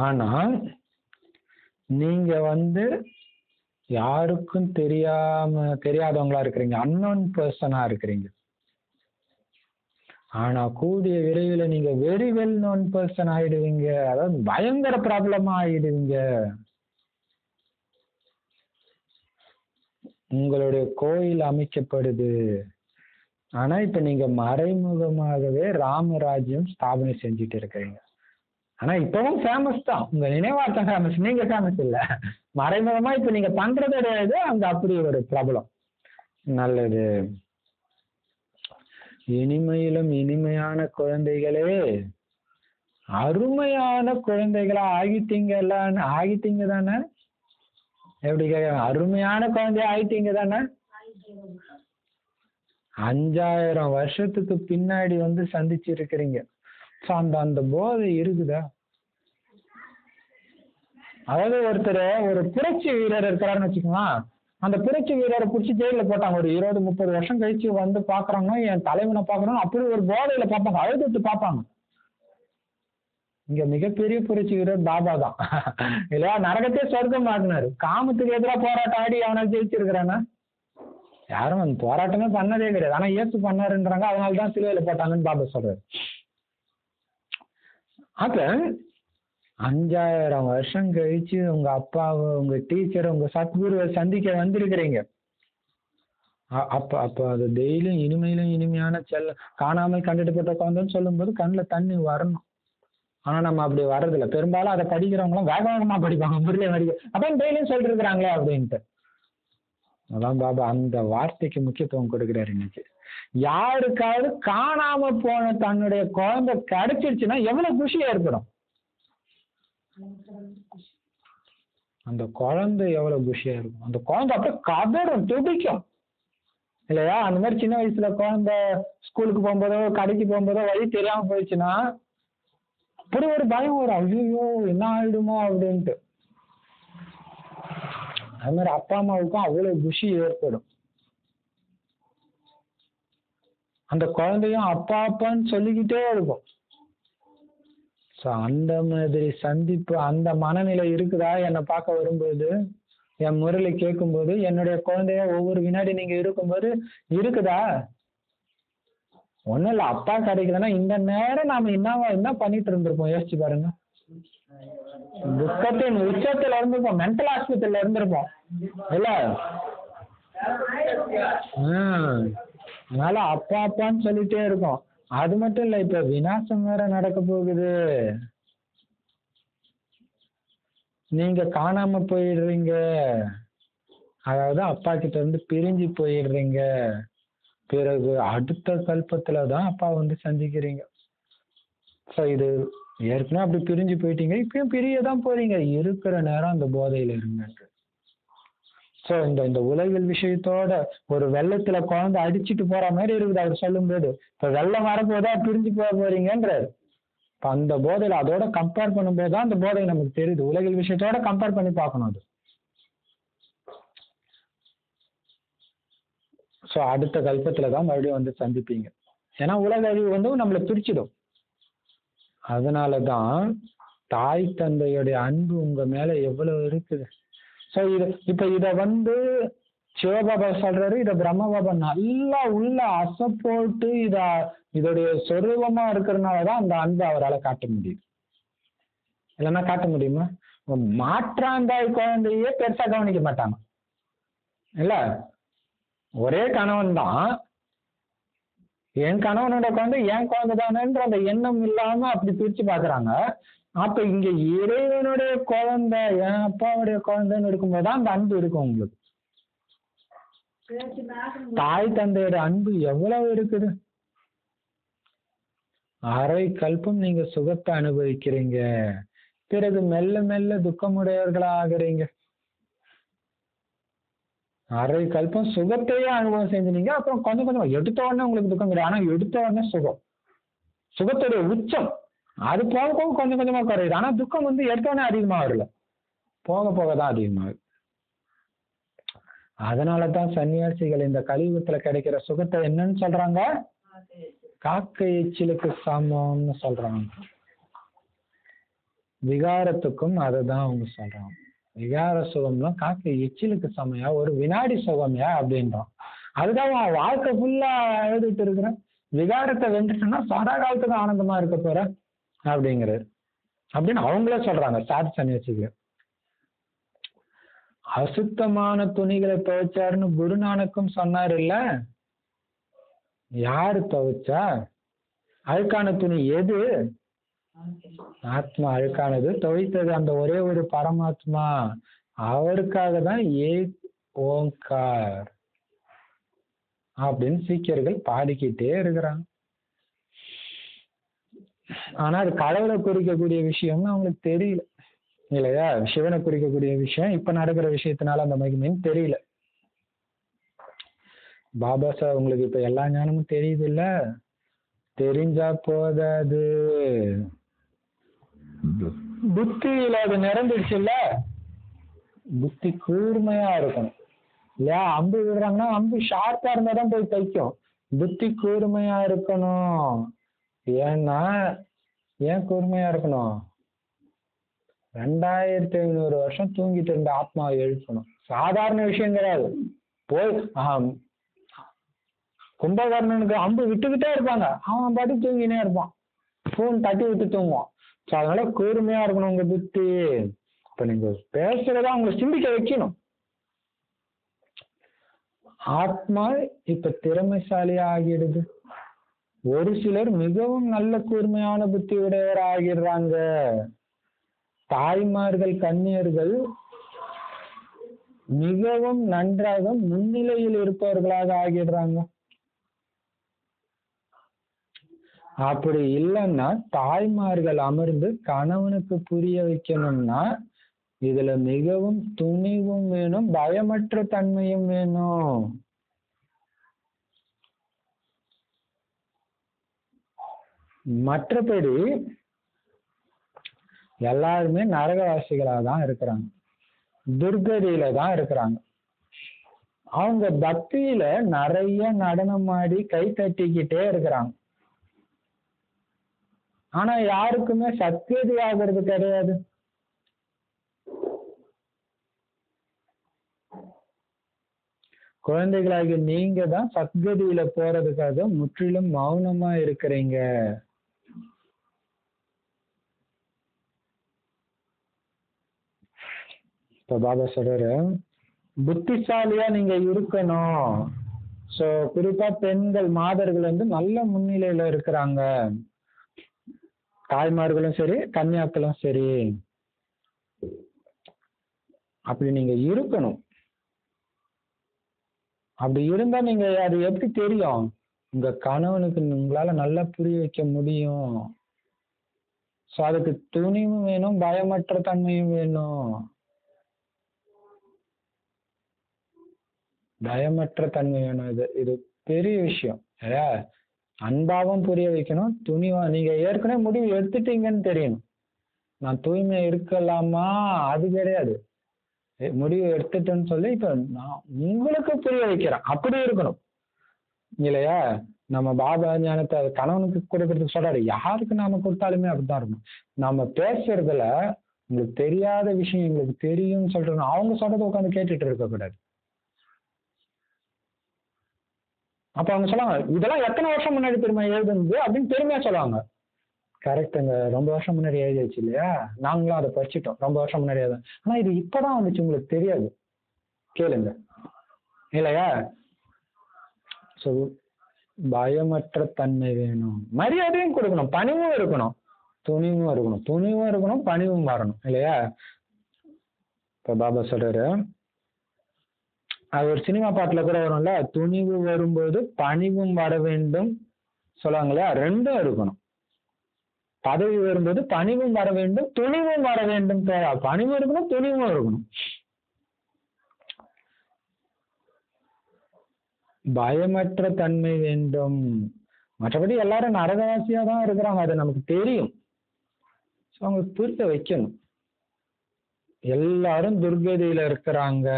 ஆனா நீங்க யாருக்கும் தெரியாதவங்களா இருக்கிறீங்க, அன்னோன் பர்சனா இருக்கிறீங்க. ஆனா கூடிய விரைவில் நீங்க வெரி வெல் நோன் பர்சன் ஆயிடுவீங்க. அதாவது பயங்கர ப்ராப்ளமா ஆயிடுவீங்க. உங்களுடைய கோயில் அமைக்கப்படுது. ஆனா இப்ப நீங்க மறைமுகமாகவே ராமராஜ்யம் ஸ்தாபனை செஞ்சுட்டு இருக்கிறீங்க. ஆனா இப்பவும் ஃபேமஸ் தான், உங்க நினைவார்த்தம் ஃபேமஸ், நீங்க ஃபேமஸ் இல்ல. மறைமுகமா இப்ப நீங்க பண்றது கிடையாது, அப்படி ஒரு பிரபலம். நல்லது. இனிமையிலும் இனிமையான குழந்தைகளே, அருமையான குழந்தைகளா ஆகிட்டீங்க தானே? எப்படி கேட்க, அருமையான குழந்தைய ஆயிட்டீங்க தானே? 5000 வருஷத்துக்கு பின்னாடி சந்திச்சு இருக்கிறீங்க. அந்த போதை இருக்குதா? அதாவது ஒரு புரட்சி வீரர் இருக்கிறாருன்னு வச்சுக்கோங்க. அந்த புரட்சி வீரரை பிடிச்சி ஜெயில போட்டாங்க. ஒரு 20-30 வருஷம் கழிச்சு பாக்குறாங்கன்னா, என் தலைவனை பாக்குறோம், அப்படி ஒரு போதையில பார்ப்பாங்க, அழுதுட்டு பார்ப்பாங்க. இங்க மிகப்பெரிய புரட்சி வீரர் பாபா தான் இல்லையா? நரகத்தையே சொர்க்கம் ஆடினாரு. காமத்துக்கு எதிராக போராட்டம் ஆடி அவனை ஜெயிச்சிருக்கிறானா? யாரும் அந்த போராட்டமே பண்ணதே கிடையாது. ஆனா இயேசு பண்ணாருன்றாங்க, அதனாலதான் சிலுவையில போட்டாங்கன்னு பாபா சொல்றாரு. அப்ப 5000 வருஷம் கழிச்சு உங்க அப்பாவை, உங்க டீச்சர், உங்க சத்குருவை சந்திக்க வந்திருக்கிறீங்க. அப்ப அது டெய்லியும் இனிமையிலும் இனிமையான காணாமல் கண்டுட்டு போட்ட குழந்தைன்னு சொல்லும் போது கண்ணில் தண்ணி வரணும். ஆனா நம்ம அப்படி வர்றதில்ல. பெரும்பாலும் அதை படிக்கிறவங்களும் வேக வேகமா படிப்பாங்க, முறையில படிக்க அப்ப டெய்லியும் சொல்லிட்டு இருக்கிறாங்களே அப்படின்ட்டு. அதான் பாபா அந்த வார்த்தைக்கு முக்கியத்துவம் கொடுக்கிறாரு இன்னைக்கு. யாருக்காவது காணாம போன தன்னுடைய குழந்தை கிடைச்சிருச்சுன்னா எவ்வளவு குஷி ஏற்படும்? அந்த குழந்தை எவ்வளவு குஷியா இருக்கும்? அந்த குழந்தை அப்படியே கதறும், துடிக்கும் இல்லையா? அந்த மாதிரி சின்ன வயசுல குழந்தை ஸ்கூலுக்கு போகும்போதோ கடைக்கு போகும்போதோ வழி தெரியாம போயிடுச்சுன்னா அப்படி ஒரு பயம் வரும், ஐயோ என்ன ஆயிடுமோ அப்படின்ட்டு. அது மாதிரி அப்பா அம்மாவுக்கும் அவ்வளவு குஷி ஏற்படும். அந்த குழந்தையும் அப்பா அப்பான்னு சொல்லிக்கிட்டே இருக்கும். அந்த மாதிரி சந்திப்பு, அந்த மனநிலை இருக்குதா? என்னை பார்க்க வரும்போது, என் முரளி கேட்கும்போது, என்னுடைய குழந்தைய ஒவ்வொரு வினாடி நீங்க இருக்கும்போது இருக்குதா? ஒண்ணும் இல்ல, அப்பா கிடைக்கலன்னா இந்த நேரம் நாம என்ன பண்ணிட்டு இருந்திருப்போம்? யோசிச்சு பாருங்க. துக்கத்தின் உச்சத்துல இருந்திருப்போம், மென்டல் ஹாஸ்பிட்டல்ல இருந்திருப்போம் இல்ல? அதனால அப்பா அப்பான்னு சொல்லிட்டே இருக்கோம். அது மட்டும் இல்ல, இப்ப விநாசம் வேற நடக்க போகுது. நீங்க காணாம போயிடுறீங்க, அதாவது அப்பா கிட்ட இருந்து பிரிஞ்சு போயிடுறீங்க. பிறகு அடுத்த கல்பத்துலதான் அப்பா சந்திக்கிறீங்க. இது ஏற்கனவே அப்படி பிரிஞ்சு போயிட்டீங்க, இப்பயும் பிரியதான் போறீங்க. இருக்கிற நேரம் அந்த போதையில இருங்க. சோ இந்த உலகில் விஷயத்தோட ஒரு வெள்ளத்துல குழந்தை அடிச்சுட்டு போற மாதிரி இருக்குது அவர் சொல்லும்போது. இப்ப வெள்ளம் வரப்போதா பிரிஞ்சு போறீங்கன்றாரு. அந்த போதையில அதோட கம்பேர் பண்ணும்போதுதான் அந்த போதை நமக்கு தெரியுது. உலகில் விஷயத்தோட கம்பேர் பண்ணி பார்க்கணும் அது. சோ அடுத்த கல்பத்துலதான் மறுபடியும் சந்திப்பீங்க. ஏன்னா உலக அறிவு நம்மளை பிரிச்சிடும். அதனாலதான் தாய் தந்தையுடைய அன்பு உங்க மேல எவ்வளவு இருக்குது. சோ இப்ப இத சிவபாபா சொல்றாரு, இத பிரம்ம பாபா நல்லா உள்ள அசை போட்டு இதோடைய சொரூபமா இருக்கிறதுனாலதான் அந்த அன்பு அவரால் காட்ட முடியும். இல்லைன்னா காட்ட முடியுமா? மாற்றாந்தாய் குழந்தையே பெருசா கவனிக்க மாட்டாங்க இல்ல? ஒரே கணவன் தான், என் கணவனோட குழந்தை என் குழந்தை தானேன்ற அந்த எண்ணம் இல்லாம அப்படி பிரிச்சு பாக்குறாங்க. அப்ப இங்க இறைவனுடைய குழந்தை, என் அப்பாவுடைய குழந்தைன்னு இருக்கும்போதுதான் அந்த அன்பு இருக்கும் உங்களுக்கு. தாய் தந்தையோட அன்பு எவ்வளவு இருக்குது. அரை கல்பம் நீங்க சுகத்தை அனுபவிக்கிறீங்க, பிறகு மெல்ல மெல்ல துக்கமுடையவர்களா ஆகுறீங்க. அரை கல்பம் சுகத்தையே அனுபவம் செஞ்சீங்க, அப்புறம் கொஞ்சம் கொஞ்சம் எடுத்த உடனே உங்களுக்கு துக்கம் கிடையாது. ஆனா எடுத்த உடனே சுகம், சுகத்துடைய உச்சம். அது போக போக கொஞ்சம் கொஞ்சமா குறையுது. ஆனா துக்கம் வந்து எடுத்த உடனே அதிகமா வரல, போக போக தான் அதிகமாகுது. அதனாலதான் சன்னியாசிகள் இந்த கலியுகத்துல கிடைக்கிற சுகத்தை என்னன்னு சொல்றாங்க? காக்கை எச்சிலுக்கு சமம்னு சொல்றாங்க. விகாரத்துக்கும் அதுதான் அவங்க சொல்றாங்க. விகார சுகம்லாம் காக்கை எச்சிலுக்கு சமையா, ஒரு வினாடி சுகம்யா அப்படின்றோம். அதுதான் வாழ்க்கை ஃபுல்லா எழுதிட்டு இருக்கிறேன். விகாரத்தை வென்றுட்டுன்னா சதா காலத்துக்கு ஆனந்தமா இருக்க போற அப்படிங்கிறது அப்படின்னு அவங்களே சொல்றாங்க சாத் சன்னியாசிகள். அசுத்தமான துணிகளை துவைச்சாருன்னு குருநானக்கும் சொன்னார் இல்ல? யாரு துவைச்சா? அழுக்கான துணி எது? ஆத்மா அழுக்கானது, துவைத்தது அந்த ஒரே ஒரு பரமாத்மா. அவருக்காக தான் ஏக் ஓங்கார் அப்படின்னு சீக்கியர்கள் பாடிக்கிட்டே இருக்கிறாங்க. ஆனா அது கடவுளை குறிக்கக்கூடிய விஷயம்னு அவங்களுக்கு தெரியல இல்லையா? சிவனை குறிக்கக்கூடிய விஷயம் இப்ப நடக்கிற விஷயத்தினால அந்த மகிமைன்னு தெரியல. பாபா சார் உங்களுக்கு இப்ப எல்லா ஞானமும் தெரியுது இல்ல? தெரிஞ்சா போதாது, புத்தியில அது நிரம்பிடுச்சு இல்ல? புத்தி கூர்மையா இருக்கணும் இல்லையா? அம்பு விடுறாங்கன்னா அம்பு ஷார்ப்பா இருந்தாதான் போய் தைக்கும். புத்தி கூர்மையா இருக்கணும். ஏன்னா ஏன் கூர்மையா இருக்கணும்? 2500 வருஷம் தூங்கிட்டு இருந்த ஆத்மாவை எழுப்பணும். சாதாரண விஷயம் கிடையாது. போய் கும்பகர்ணனுக்கு அம்பு விட்டுக்கிட்டே இருப்பாங்க, அவன் பாட்டு தூங்கினே இருப்பான், போன் தட்டி விட்டு தூங்குவான். ஸோ அதனால கூர்மையா இருக்கணும் உங்க புத்தி. இப்ப நீங்க பேசுறதா உங்களை சிந்திக்க வைக்கணும். ஆத்மா இப்ப திறமைசாலியா ஆகிடுது. ஒரு சிலர் மிகவும் நல்ல கூர்மையான புத்தி உடையவர் ஆகிடுறாங்க. தாய்மார்கள், கன்னியர்கள் மிகவும் நன்றாக முன்னிலையில் இருப்பவர்களாக ஆகிடுறாங்க. அப்படி இல்லைன்னா தாய்மார்கள் அமர்ந்து கணவனுக்கு புரிய வைக்கணும்னா இதுல மிகவும் துணிவும் வேணும், பயமற்ற தன்மையும் வேணும். மற்றபடி எல்லாருமே நரகவாசிகளா தான் இருக்கிறாங்க, துர்கதியில தான் இருக்கிறாங்க. அவங்க பக்தியில நிறைய நடனம் ஆடி கை தட்டிக்கிட்டே இருக்கிறாங்க. ஆனா யாருக்குமே சத்கதி ஆகிறது கிடையாது. குழந்தைகளாகி நீங்க தான் சத்கதியில போறதுக்காக முற்றிலும் மௌனமா இருக்கிறீங்க. இப்ப பாபா சொல்றாரு, புத்திசாலியா நீங்க இருக்கணும். சோ குறிப்பா பெண்கள், மாதர்கள் வந்து நல்ல முன்னிலையில இருக்கிறாங்க. தாய்மார்களும் சரி, கன்னியாக்களும் சரி, அப்படி நீங்க இருக்கணும். அப்படி இருந்தா நீங்க அது எப்படி தெரியும்? உங்க கணவனுக்கு உங்களால நல்லா புரிய வைக்க முடியும். சோ அதுக்கு துணிவும் வேணும், பயமற்ற தன்மையும் வேணும். பயமற்ற தன்மை வேணும். இது பெரிய விஷயம். அன்பாவும் புரிய வைக்கணும், துணிவா. நீங்க ஏற்கனவே முடிவு எடுத்துட்டீங்கன்னு தெரியணும். நான் தூய்மை இருக்கலாமா, அது கிடையாது. முடிவு எடுத்துட்டேன்னு சொல்லி இப்ப நான் உங்களுக்கு புரிய வைக்கிறேன், அப்படி இருக்கணும் இல்லையா? நம்ம பாபா ஞானத்தை கணவனுக்கு கொடுக்கறதுக்கு சொல்றாரு, யாருக்கு நாம கொடுத்தாலுமே அப்படித்தான் இருக்கணும். நம்ம பேசுறதுல உங்களுக்கு தெரியாத விஷயம் எங்களுக்கு தெரியும்னு சொல்றோம், அவங்க சொல்றதை உட்காந்து கேட்டுட்டு இருக்க கூடாது. அப்ப அவங்க சொல்லுவாங்க, இதெல்லாம் எத்தனை வருஷம் முன்னாடி பெருமை எழுதுனது அப்படின்னு பெருமையா சொல்லுவாங்க. கரெக்டுங்க, ரொம்ப வருஷம் முன்னாடி எழுதிச்சு இல்லையா, நாங்களும் அதை படிச்சுட்டோம், ரொம்ப வருஷம் முன்னாடி எழுத. ஆனா இது இப்பதான் வந்துச்சு, உங்களுக்கு தெரியாது, கேளுங்க இல்லையா? சோ பயமற்ற தன்மை வேணும், மரியாதையும் கொடுக்கணும், பணிவும் இருக்கணும். துணிவும் இருக்கணும், துணிவும் இருக்கணும், பணிவும் வரணும் இல்லையா? இப்ப பாபா சொல்றாரு, அது ஒரு சினிமா பாட்டுல கூட வரும்ல, துணிவு வரும்போது பணிவும் வர வேண்டும் சொல்லுவாங்க இல்லையா? ரெண்டும் இருக்கணும். பதவி வரும்போது பணிவும் வர வேண்டும், துணிவும் வர வேண்டும். பணிவும் இருக்கணும், துணிவும் இருக்கணும். பயமற்ற தன்மை வேண்டும். மற்றபடி எல்லாரும் நரகவாசியா தான் இருக்கிறாங்க, அது நமக்கு தெரியும். அவங்களுக்கு புரிய வைக்கணும். எல்லாரும் துர்கதியில இருக்கிறாங்க,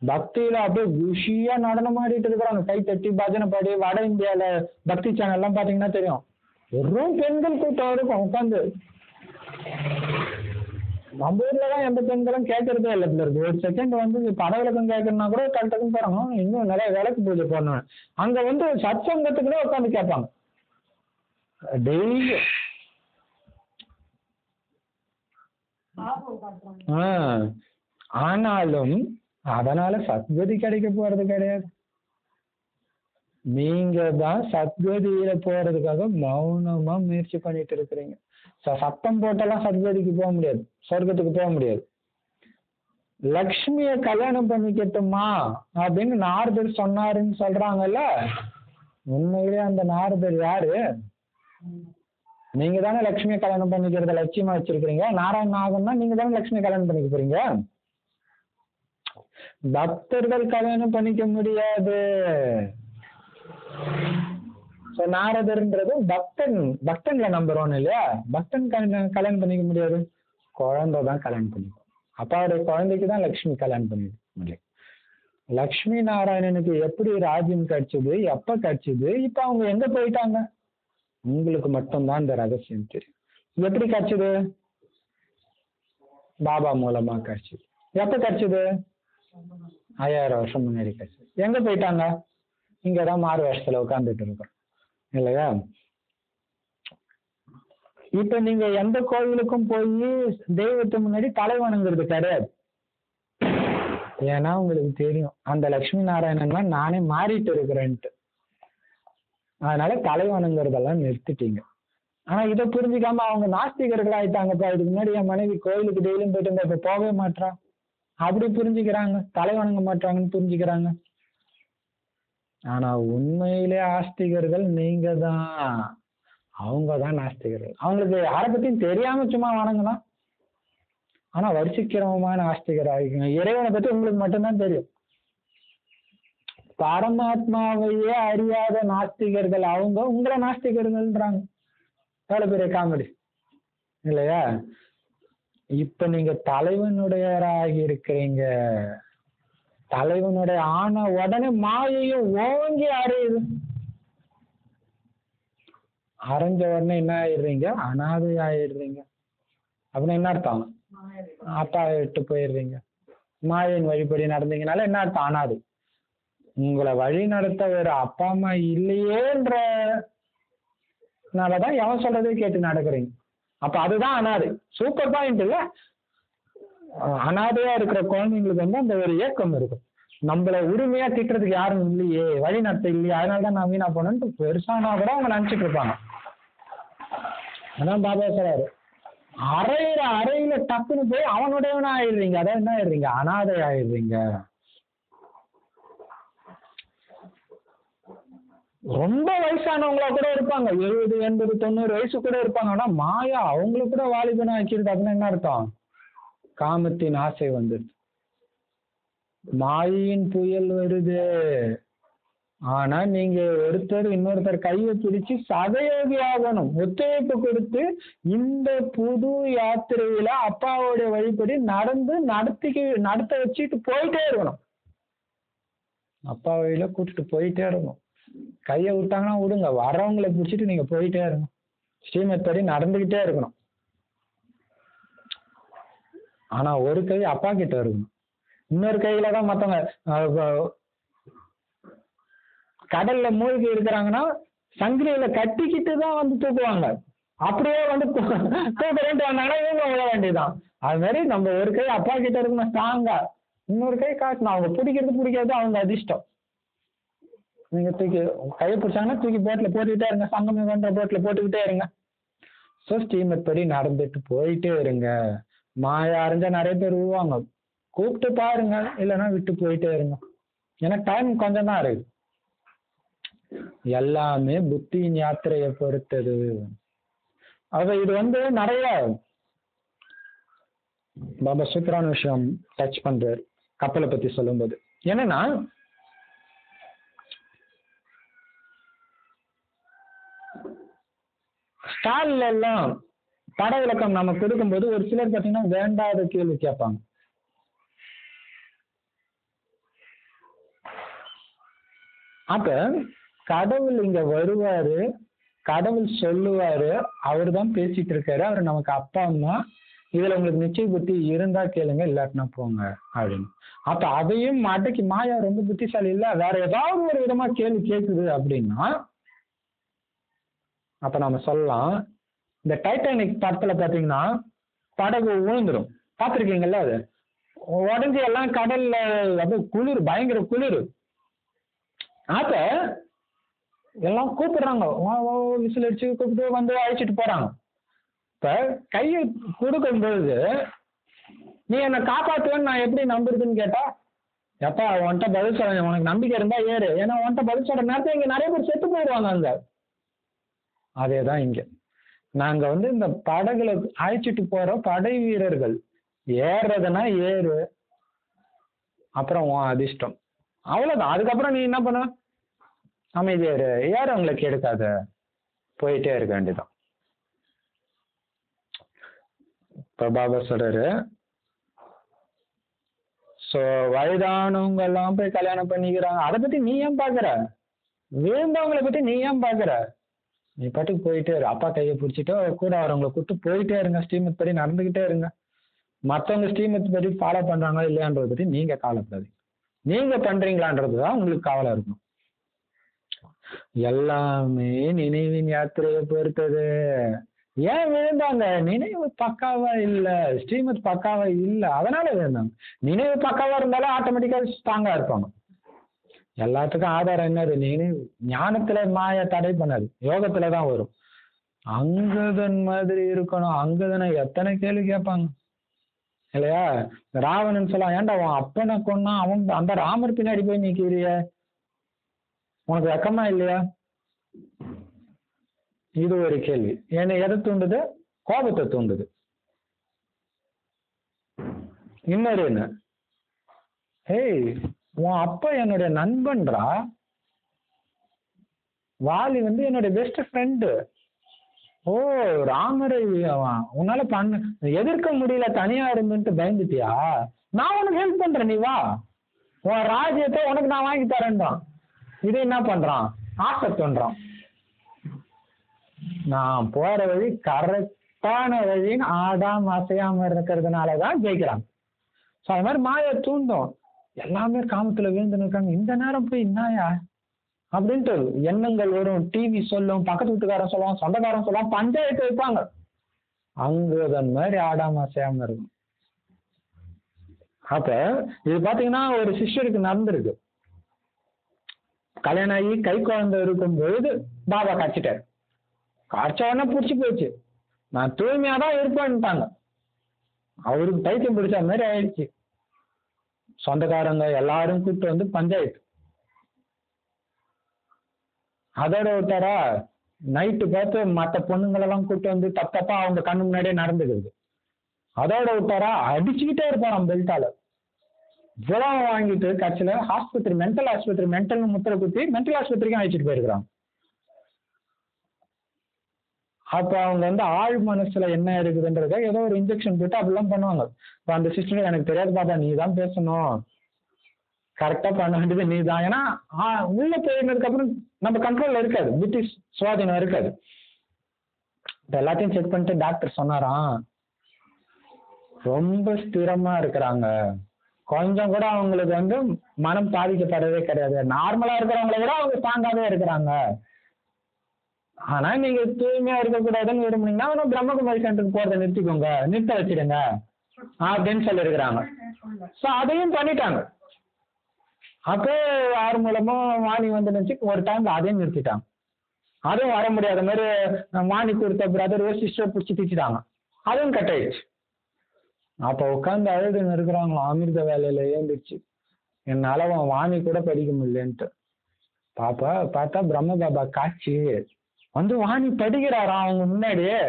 பக்தியில அப்படியே குஷியா நடனம் ஆடிட்டு இருக்கிறாங்க, கை தட்டி பஜனை பாடி. வட இந்தியால பக்தி சேனல் எல்லாம் பாத்தீங்கன்னா தெரியும், வெறும் பெண்கள் கூட்டம் இருக்கும் உட்காந்து. நம்ம ஊர்லதான் எந்த பெண்களும் கேட்கறதே இல்லை. இருக்கு ஒரு செகண்ட் வந்து பட விளக்கம் கேட்கணும்னா கூட கரெக்டாக போறாங்க, இன்னும் நிறைய விளக்கு பூஜை போடணும். அங்க வந்து சத்சங்கத்துக்குள்ளே உட்காந்து கேட்பாங்க டெய்லி. ஆனாலும் அதனால சத்கதி கிடைக்க போறது கிடையாது. நீங்க தான் சத்கதியில போறதுக்காக மௌனமா முயற்சி பண்ணிட்டு இருக்கிறீங்க. சத்தம் போட்டெல்லாம் சத்கதிக்கு போக முடியாது, சொர்க்கத்துக்கு போக முடியாது. லக்ஷ்மிய கல்யாணம் பண்ணிக்கட்டுமா அப்படின்னு நாரதர் சொன்னாருன்னு சொல்றாங்கல்ல, உண்மையிலேயே அந்த நாரதர் யாரு? நீங்க தானே லட்சுமியை கல்யாணம் பண்ணிக்கிறத லட்சியமா வச்சிருக்கீங்க. நாராயண நாகம்னா நீங்க தானே லட்சுமியை கல்யாணம் பண்ணிக்க போறீங்க. பக்தர்கள் கல்யாணம் பண்ணிக்க முடியாது. நாரதர்ன்றது பக்தன், பக்தன்ல நம்பர் ஒன் இல்லையா? பக்தன் கல்யாணம் பண்ணிக்க முடியாது, குழந்தை தான் கல்யாணம் பண்ணிக்கும். அப்பாவுடைய குழந்தைக்கு தான் லட்சுமி கல்யாணம் பண்ணிக்க முடியும். லக்ஷ்மி நாராயணனுக்கு எப்படி ராஜ்யம் கிடைச்சது, எப்ப கிடைச்சது, இப்ப அவங்க எங்க போயிட்டாங்க? உங்களுக்கு மட்டும்தான் இந்த ரகசியம் தெரியும். எப்படி கிடைச்சது? பாபா மூலமா கிடைச்சது. எப்ப கிடைச்சது? 5000 வருஷம் முன்னாடி கிடைச்சது. எங்க போயிட்டாங்க? இங்கதான் மாறு வேஷத்துல உட்கார்ந்துட்டு இருக்கோம் இல்லையா? இப்ப நீங்க எந்த கோவிலுக்கும் போய் தெய்வத்து முன்னாடி தலை வணங்குறது கிடையாது. ஏன்னா உங்களுக்கு தெரியும் அந்த லட்சுமி நாராயணன் நானே மாறிட்டு இருக்கிறேன்ட்டு. அதனால தலை வணங்குறதெல்லாம் நிறுத்திட்டீங்க. ஆனா இதை புரிஞ்சுக்காம அவங்க நாஸ்திகர்கள் ஆயிட்டாங்கப்பா. இதுக்கு முன்னாடி என் மனைவி கோயிலுக்கு டெய்லியும் போயிட்டு இருந்தா இப்ப போகவே மாட்டா அப்படி புரிஞ்சுக்கிறாங்க, தலை வணங்க மாட்டாங்கன்னு புரிஞ்சுக்கிறாங்க. ஆனா உண்மையிலே ஆஸ்திகர்கள் நீங்க தான், அவங்கதான் நாஸ்திகர்கள். அவங்களுக்கு யாரை பத்தியும் தெரியாம சும்மா வணங்கலாம். ஆனா வருஷக்கிரமமான ஆஸ்திகர் ஆகிக்கங்க. இறைவனை பத்தி உங்களுக்கு மட்டும்தான் தெரியும். பரமாத்மாவையே அறியாத நாஸ்திகர்கள் அவங்க உங்களை நாஸ்திகர்கள்ன்றாங்க. எவ்வளவு பெரிய காமெடி இல்லையா? இப்ப நீங்க தலைவனுடையராகி இருக்கிறீங்க. தலைவனுடைய ஆன உடனே மாயையும் ஓங்கி அறையுது. அரைஞ்ச உடனே என்ன ஆயிடுறீங்க? அனாதை ஆயிடுறீங்க. அப்படின்னு என்ன அர்த்தம்? அப்பா விட்டு போயிடுறீங்க. மாயின் வழிபடி நடந்தீங்கனால என்ன அர்த்தம்? அனாதை. உங்களை வழி நடத்த ஒரு அப்பா அம்மா இல்லையேன்றனாலதான் எவன் சொல்றதே கேட்டு நடக்கிறீங்க. அப்ப அதுதான் அனாதை. சூப்பர் பாயிண்ட் இல்ல? அனாதையா இருக்கிற குழந்தைங்களுக்கு வந்து அந்த ஒரு ஏக்கம் இருக்கும். நம்மள உரிமையா திட்டுறதுக்கு யாரும் இல்லையே, வழி நடத்த இல்லையே, அதனாலதான் நான் வீணா போனேன்ட்டு பெருசானா கூட அவங்க நினைச்சிட்டு இருப்பாங்க. அதான் பாபா சொல்றாரு, அறையில டக்குன்னு போய் அவனுடையவனா ஆயிடுறீங்க. அதான் என்ன ஆயிடுறீங்க? அனாதை ஆயிடுறீங்க. ரொம்ப வயசானவங்களா கூட இருப்பாங்க, 70, 80, 90 வயசு கூட இருப்பாங்க. ஆனா மாயா அவங்களுக்கு கூட வாலிபனா ஆக்கிடுது. அப்படின்னு என்ன அர்த்தம்? காமத்தின் ஆசை வந்துடுது, மாயின் புயல் வருது. ஆனா நீங்க ஒருத்தர் இன்னொருத்தர் கையை பிடிச்சு சகயோகி ஆகணும், ஒத்துழைப்பு கொடுத்து இந்த புது யாத்திரையில அப்பாவோட வழிபடி நடத்த வச்சுட்டு போயிட்டே இருக்கணும். அப்பா வழியில கூட்டிட்டு போயிட்டே இருக்கணும். கையை விட்டாங்கன்னா விடுங்க, வரவங்களை பிடிச்சிட்டு நீங்க போயிட்டே இருக்கணும். ஸ்ரீமத் படி நடந்துகிட்டே இருக்கணும். ஆனா ஒரு கை அப்பா கிட்ட இருக்கணும், இன்னொரு கையில தான் மத்தவங்க. கடல்ல மூழ்கி இருக்கிறாங்கன்னா சங்கிலியில கட்டிக்கிட்டு தான் வந்து தூக்குவாங்க. அப்படியே வந்து தூக்குறேன்ட்டு வந்தாங்கன்னா இவங்க விழ வேண்டியதுதான். அது மாதிரி நம்ம ஒரு கை அப்பா கிட்ட இருக்கணும் ஸ்ட்ராங்கா, இன்னொரு கை காட்டணும். அவங்க பிடிக்கிறது அவங்க அதிர்ஷ்டம். நீங்க தூக்கி கையை பிடிச்சாங்கன்னா தூக்கி போட்ல போட்டுக்கிட்டே இருங்க, சங்கமே பண்ற போட்ல போட்டுக்கிட்டே இருங்க. ஸோ ஸ்ரீமத் படி நடந்துட்டு போயிட்டே இருங்க. மாயா அறிஞ்சா நிறைய பேர் விழுவாங்க, கூப்பிட்டு பாருங்க, இல்லைன்னா விட்டு போயிட்டே இருங்க. ஏன்னா டைம் கொஞ்சம் தான் இருக்கு. எல்லாமே புத்தியின் யாத்திரையை பொறுத்தது. இது நிறைய பாபா சூப்பரான விஷயம் டச் பண்றாரு கப்பலை பத்தி சொல்லும்போது. என்னன்னா ஸ்டால்ல எல்லாம் பட விளக்கம் நம்ம கொடுக்கும்போது ஒரு சிலர் பாத்தீங்கன்னா வேண்டாத கேள்வி கேட்பாங்க. அப்ப கடவுள் இங்க வருவாரு, கடவுள் சொல்லுவாரு, அவரு தான் பேசிட்டு இருக்காரு, அவரு நமக்கு அப்பா அம்மா, இதுல உங்களுக்கு நிச்சய புத்தி இருந்தா கேளுங்க, இல்லாட்டினா போங்க அப்படின்னு. அப்ப அதையும் அடக்கி மாயா ரொம்ப புத்திசாலி இல்ல, வேற ஏதாவது ஒரு விதமா கேள்வி கேட்குது அப்படின்னா அப்ப நம்ம சொல்லலாம், இந்த டைட்டானிக் படத்துல பாத்தீங்கன்னா படகு விழுந்துடும், பாத்திருக்கீங்கல்ல? அது உடஞ்சி எல்லாம் கடல்ல அப்படியே குளிர், பயங்கர குளிர். அப்ப எல்லாம் கூப்பிடுறாங்க, விசில் அடிச்சு கூப்பிட்டு வந்து அழைச்சிட்டு போறாங்க. இப்ப கையை கொடுக்கும் பொழுது நீ என்னை காப்பாத்துவேன்னு நான் எப்படி நம்புறதுன்னு கேட்டா, எப்பா உன்கிட்ட பதில் சொல்ல, உனக்கு நம்பிக்கை இருந்தா ஏறு, ஏன்னா உன்கிட்ட பதில் சொல்ற நேரத்துல இங்க நிறைய பேர் செத்து போயிடுவாங்க அங்க. அதேதான் இங்க நாங்க இந்த படகுல அழைச்சிட்டு போற படை வீரர்கள். ஏறுறதுன்னா ஏறு, அப்புறம் உன் அதிர்ஷ்டம், அவ்வளவுதான். அதுக்கப்புறம் நீ என்ன பண்ண, அமைதியாரு, யாரும் உங்களுக்கு எடுக்காத, போயிட்டே இருக்க வேண்டியதான். இப்ப பாபா சொல்றாரு, சோ வயதானவங்க எல்லாம் போய் கல்யாணம் பண்ணிக்கிறாங்க, அதை பத்தி நீ ஏன் பாக்குற? விழுந்தவங்களை பத்தி நீ ஏன் பாக்குற? நீ பாட்டுக்கு போயிட்டே இரு, அப்பா கையை பிடிச்சிட்டு கூட வரவங்களை கூப்பிட்டு போயிட்டே இருங்க, ஸ்ரீமத் படி நடந்துகிட்டே இருங்க. மற்றவங்க ஸ்ரீமத் படி ஃபாலோ பண்றாங்களா இல்லையான்றதை பத்தி நீங்க கவலைப்படாதீங்க, நீங்க பண்றீங்களான்றதுதான் உங்களுக்கு கவலை இருக்கும். எல்லாமே நினைவின் யாத்திரையை பொறுத்தது. ஏன் விழுந்தாங்க? நினைவு பக்காவா இல்ல, ஸ்ரீமத் பக்காவா இல்ல, அதனால விழுந்தாங்க. நினைவு பக்காவா இருந்தாலும் ஆட்டோமேட்டிக்கா ஸ்ட்ராங்கா இருப்பாங்க. எல்லாத்துக்கும் ஆதாரம் என்னது? நினைவு. ஞானத்துல மாய தடை பண்ணாது, யோகத்துலதான் வரும். அங்கதன் மாதிரி இருக்கணும். அங்கதனை எத்தனை கேள்வி கேட்பாங்க இல்லையா? ராவணன் சொல்லலாம், ஏன்டா உன் அப்பனை கொன்னா, அவன் அந்த ராமர் பின்னாடி போய் நிக்கிறிய, உனக்கு வெக்கமா இல்லையா? இது ஒரு கேள்வி. என்னை எதை தூண்டுது? கோபத்தை தூண்டுது. இன்னொரு என்ன, ஏய் உன் அப்பா என்னுடைய நண்பன்றா, வாலி என்னுடைய பெஸ்ட் ஃப்ரெண்டு. ஓ ராமரை உன்னால எதிர்க்க முடியல, தனியா இருந்துட்டு பயந்துட்டியா? நான் உனக்கு ஹெல்ப் பண்றேன், நீ வா, உன் ராஜ்யத்தை உனக்கு நான் வாங்கி தரேன்றான். இது என்ன பண்றான்? ஆசை தோன்றான். நான் போற வழி கரெக்டான வழின்னு ஆடாம அசையாம இருக்கிறதுனாலதான் ஜெயிக்கிறாங்க. அது மாதிரி மாய தூண்டும். எல்லாமே காமத்துல விழுந்து இருக்காங்க, இந்த நேரம் போய் என்னாயா அப்படின்ட்டு எண்ணங்கள் வரும். டிவி சொல்லும், பக்கத்து வீட்டுக்காரன் சொல்லுவான், சொந்தக்காரன் சொல்லுவான், பஞ்சாயத்து வைப்பாங்க. அங்கதன் மாதிரி ஆடாம அசையாம இருக்கும். அப்ப இது பாத்தீங்கன்னா ஒரு சிஷ்யருக்கு நடந்திருக்கு. கல்யாணம் ஆகி கை குழந்தை இருக்கும் பொழுது பாபா கடிச்சிட்டாரு. காய்ச்ச உடனே பிடிச்சி போச்சு, நான் தூய்மையாதான் இருப்பேன்ட்டாங்க. அவருக்கு பைத்தியம் பிடிச்ச மாதிரி ஆயிடுச்சு. சொந்தக்காரங்க எல்லாரும் கூப்பிட்டு பஞ்சாயத்து. அதோட விட்டாரா, நைட்டு பார்த்து மற்ற பொண்ணுங்களெல்லாம் கூப்பிட்டு தப்பா அவங்க கண்ணு முன்னாடியே நடந்துக்கிறது. அதோட விட்டாரா, அடிச்சுக்கிட்டே இருப்பாராம் பெல்ட்டால. ஜுரம் வாங்கிட்டு கட்சியில ஆஸ்பத்திரி, மென்டல் ஆஸ்பத்திரி, மென்டல் முத்திரை குத்தி மென்டல் ஆஸ்பத்திரிக்கும் அழைச்சிட்டு போயிருக்கிறாங்க. அப்ப அவங்க ஆழ் மனசுல என்ன இருக்குதுன்றத ஏதோ ஒரு இன்ஜெக்ஷன் போட்டு அப்படிலாம் பண்ணுவாங்க. இப்ப அந்த சிஸ்டர், எனக்கு தெரியாது பாப்பா, நீ தான் பேசணும், கரெக்டா பண்ண வேண்டியது நீ தான். ஏன்னா உள்ள போயினதுக்கு அப்புறம் நம்ம கண்ட்ரோல்ல இருக்காது, பிரிட்டிஷ் சுவாதீனம் இருக்காது. எல்லாத்தையும் செக் பண்ணிட்டு டாக்டர் சொன்னாராம், ரொம்ப ஸ்திரமா இருக்கிறாங்க, கொஞ்சம் கூட அவங்களுக்கு மனம் பாதிக்கப்படவே கிடையாது, நார்மலா இருக்கிறவங்கள விட அவங்க ஸ்ட்ராங்காவே இருக்கிறாங்க. ஆனா நீங்க தூய்மையா இருக்கக்கூடாதுன்னு விரும்புனீங்கன்னா பிரம்மகுமாரி சென்டருக்கு போறதை நிறுத்திக்கோங்க, நிறுத்த வச்சிடுங்க அப்படின்னு சொல்லி இருக்கிறாங்க. சோ அதையும் பண்ணிட்டாங்க. அப்போ யார் மூலமோ வாணி நினைச்சு ஒரு டைம்ல அதையும் நிறுத்திட்டாங்க. அதுவும் வர முடியாத மாதிரி வாணி கொடுத்த பிரதர் சிஸ்டர் பிடிச்சி திச்சிட்டாங்க, அதுவும் கட் ஆயிடுச்சு. அப்ப உட்காந்து அழுதுன்னு இருக்கிறாங்களாம், அமிர்த வேலையில ஏந்துச்சு, என்னால வாணி கூட படிக்க முடியலன்ட்டு. பாப்பா பார்த்தா பிரம்ம பாபா காட்சி வந்து வாணி படிக்கிறாராம் அவங்க முன்னாடியே.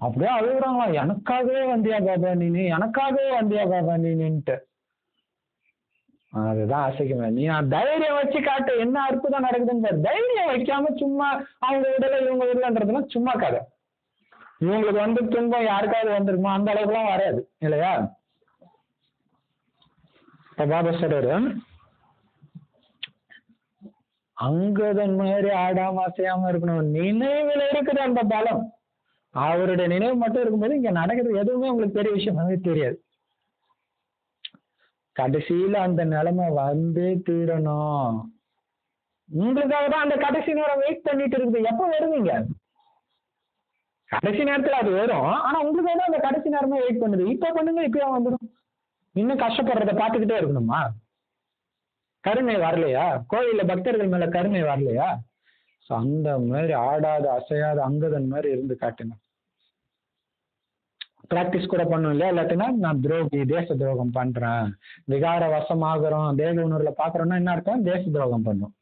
அப்படியே அழுகுறாங்களாம், எனக்காகவே வந்தியா பாபா நீனு, எனக்காகவே வந்தியா பாபா நீனுன்ட்டு. அதுதான் அசைக்குமே. நீ தைரியம் வச்சு காட்டு, என்ன அற்புதம் நடக்குதுன்னு பாரு. தைரியம் வைக்காம சும்மா அவங்க விடல இவங்க விடலன்றதுலாம் சும்மா கதை. இவங்களுக்கு வந்து துன்பம் யாருக்காவது வந்திருக்குமா? அந்த அளவுக்கு எல்லாம் வராது இல்லையா? பாபா சொல்றாரு, அங்கதன் மாதிரி ஆடாம அசையாம இருக்கணும். நினைவுல இருக்குது அந்த பலம். அவருடைய நினைவு மட்டும் இருக்கும்போது இங்க நடக்கிறது எதுவுமே உங்களுக்கு பெரிய விஷயமாவே தெரியாது. கடைசியில அந்த நிலைமை வந்து தீரணும். உங்களுக்காக தான் அந்த கடைசி நேரம் வெயிட் பண்ணிட்டு இருக்குது. எப்ப வருவீங்க? கடைசி நேரத்துல அது வரும். ஆனா உங்களுக்காக தான் அந்த கடைசி நேரமே வெயிட் பண்ணுது. இப்ப பண்ணுங்க, இப்பயே வந்துடும். இன்னும் கஷ்டப்படுறத பாத்துக்கிட்டே இருக்கணுமா? கருணை வரலையா? கோயில்ல பக்தர்கள் மேல கருணை வரலையா? அந்த மாதிரி ஆடாத அசையாத அங்கதன் மாதிரி இருந்து காட்டுங்க. பிராக்டிஸ் கூட பண்ணும் இல்லையா? இல்லாட்டினா நான் துரோகி, தேச துரோகம் பண்றேன், விகார வசமாகறோம், தேக உணர்வுல பாக்குறோம்னா என்ன அர்த்தம்? தேச துரோகம் பண்ணும்.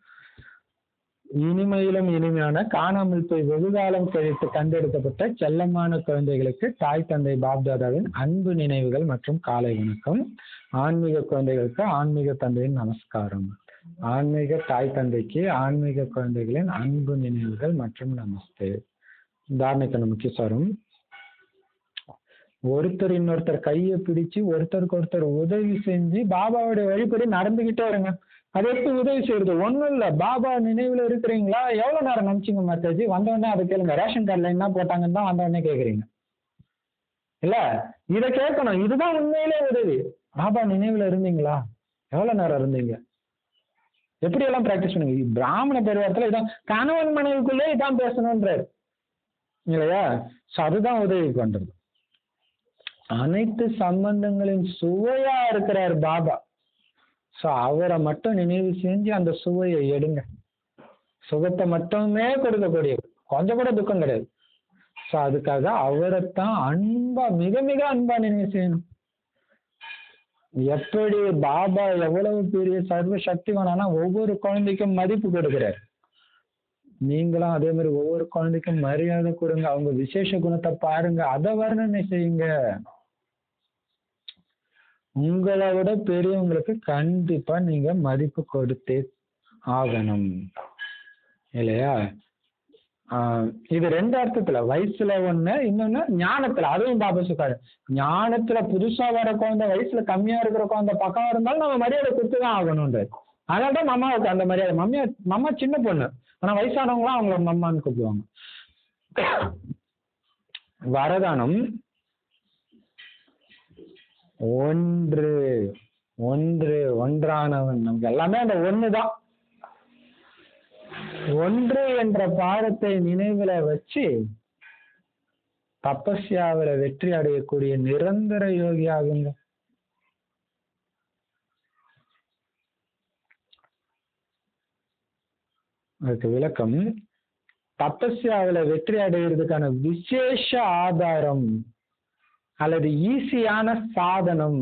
இனிமையிலும் இனிமையான காணாமல் போய் வெகுகாலம் கழித்து கண்டெடுக்கப்பட்ட செல்லமான குழந்தைகளுக்கு தாய் தந்தை பாப்தாதாவின் அன்பு நினைவுகள் மற்றும் காலை வணக்கம். ஆன்மீக குழந்தைகளுக்கு ஆன்மீக தந்தையின் நமஸ்காரம். ஆன்மீக தாய் தந்தைக்கு ஆன்மீக குழந்தைகளின் அன்பு நினைவுகள் மற்றும் நமஸ்தே. தாரணைக்கான முக்கியசாரம்: ஒருத்தர் இன்னொருத்தர் கையை பிடிச்சு ஒருத்தருக்கு ஒருத்தர் உதவி செஞ்சு பாபாவுடைய வழிபடி நடந்துகிட்டே இருங்க. அது எப்படி உதவி செய்யறது? ஒண்ணும் இல்ல, பாபா நினைவுல இருக்கிறீங்களா? எவ்வளவு நேரம் நினைச்சீங்க மெசேஜ் வந்தவொடனே அதை கேளுங்க. ரேஷன் கார்டுல என்ன போட்டாங்கன்னு தான் வந்தவொடனே கேக்குறீங்க இல்ல? இதை கேட்கணும். இதுதான் உண்மையிலே உதவி. பாபா நினைவுல இருந்தீங்களா? எவ்வளவு நேரம் இருந்தீங்க? எப்படி எல்லாம் பிராக்டிஸ் பண்ணுங்க. பிராமண பரிவாரத்துல இதான் கணவன் மனைவிக்குள்ளே இதான் பேசணும்ன்றாரு இல்லையா? அதுதான் உதவி பண்றது. அனைத்து சம்பந்தங்களின் சுவையா இருக்கிறார் பாபா. அவரை மட்டும் நினைவு செஞ்சு அந்த சுவையை எடுங்க. சுகத்தை மட்டுமே கொடுக்கக்கூடிய, கொஞ்சம் கூட துக்கம் கிடையாது. அதுக்காக அவரைத்தான் அன்பா, மிக மிக அன்பா நினைவு செய்யணும். எப்படி பாபா எவ்வளவு பெரிய சர்வ சக்திவானா ஒவ்வொரு குழந்தைக்கும் மதிப்பு கொடுக்கிறார், நீங்களும் அதே மாதிரி ஒவ்வொரு குழந்தைக்கும் மரியாதை கொடுங்க. அவங்க விசேஷ குணத்தை பாருங்க, அதை வர்ணனை செய்யுங்க. உங்களை விட பெரியவங்களுக்கு கண்டிப்பா நீங்க மதிப்பு கொடுத்தே ஆகணும் இல்லையா? இது ரெண்டு அர்த்தத்துல, வயசுல ஒண்ணு, இன்னொன்னு ஞானத்துல. அதுவும் பாபா சொல்றாரு, ஞானத்துல புதுசா வர குழந்தை, வயசுல கம்மியா இருக்கிற குழந்தை பக்கம் இருந்தாலும் நம்ம மரியாதை கொடுத்துதான் ஆகணும்ன்றாரு. அதனாலதான் மம்மாவுக்கு அந்த மரியாதை. மம்மா சின்ன பொண்ணு, ஆனா வயசானவங்களாம் அவங்கள மம்மான்னு கூப்பிடுவாங்க. வரதானம்: ஒன்று ஒன்று ஒன்றானவன். நமக்கு எல்லாமே அந்த ஒண்ணுதான். ஒன்று என்ற பாடத்தை நினைவுல வச்சு தபஸ்யாவில வெற்றி அடையக்கூடிய நிரந்தர யோகி ஆகுங்க. அதுக்கு விளக்கம்: தபஸ்யாவில வெற்றி அடைகிறதுக்கான விசேஷ ஆதாரம் அல்லது ஈஸியான சாதனம்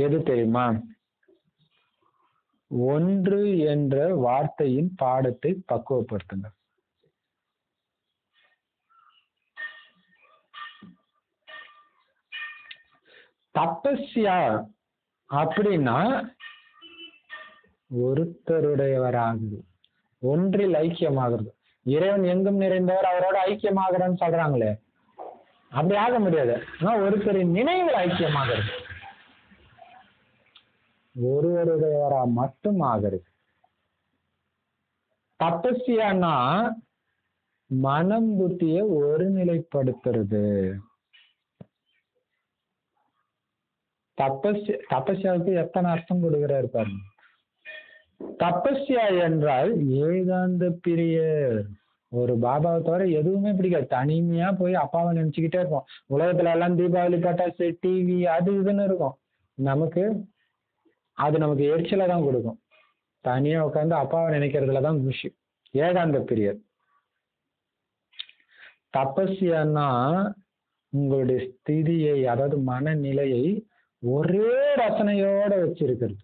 எது தெரியுமா? ஒன்று என்ற வார்த்தையின் பாடத்தை பக்குவப்படுத்துங்க. தபஸ்யா அப்படின்னா ஒருத்தருடையவராகுது, ஒன்றில் ஐக்கியமாகிறது. இறைவன் எங்கும் நிறைந்தவர், அவரோட ஐக்கியமாகிறன்னு சொல்றாங்களே, அப்படி ஆக முடியாது. ஒருத்தரின் நினைவில் ஐக்கியமாகிறது, ஒருவருடையவரா மட்டும் ஆகிறது. தபஸ்யான்னா மனம் புத்தியை ஒருநிலைப்படுத்துறது. தபஸ்யாவுக்கு எத்தனை அர்த்தம் கொடுக்கிறாரு பாருங்க. தபஸ்யா என்றால் ஏகாந்த பிரியர். ஒரு பாபாவை தவிர எதுவுமே பிடிக்காது. தனிமையா போய் அப்பாவை நினைச்சுக்கிட்டே இருக்கும். உலகத்துல எல்லாம் தீபாவளி பட்டாசு, டிவி, அது இதுன்னு இருக்கும். நமக்கு எரிச்சலை தான் கொடுக்கும். தனியா உட்காந்து அப்பாவை நினைக்கிறதுலதான் குஷி. ஏகாந்த பிரியர். தபஸ்யான்னா உங்களுடைய ஸ்திதியை, அதாவது மனநிலையை ஒரே ரசனையோட வச்சிருக்கிறது.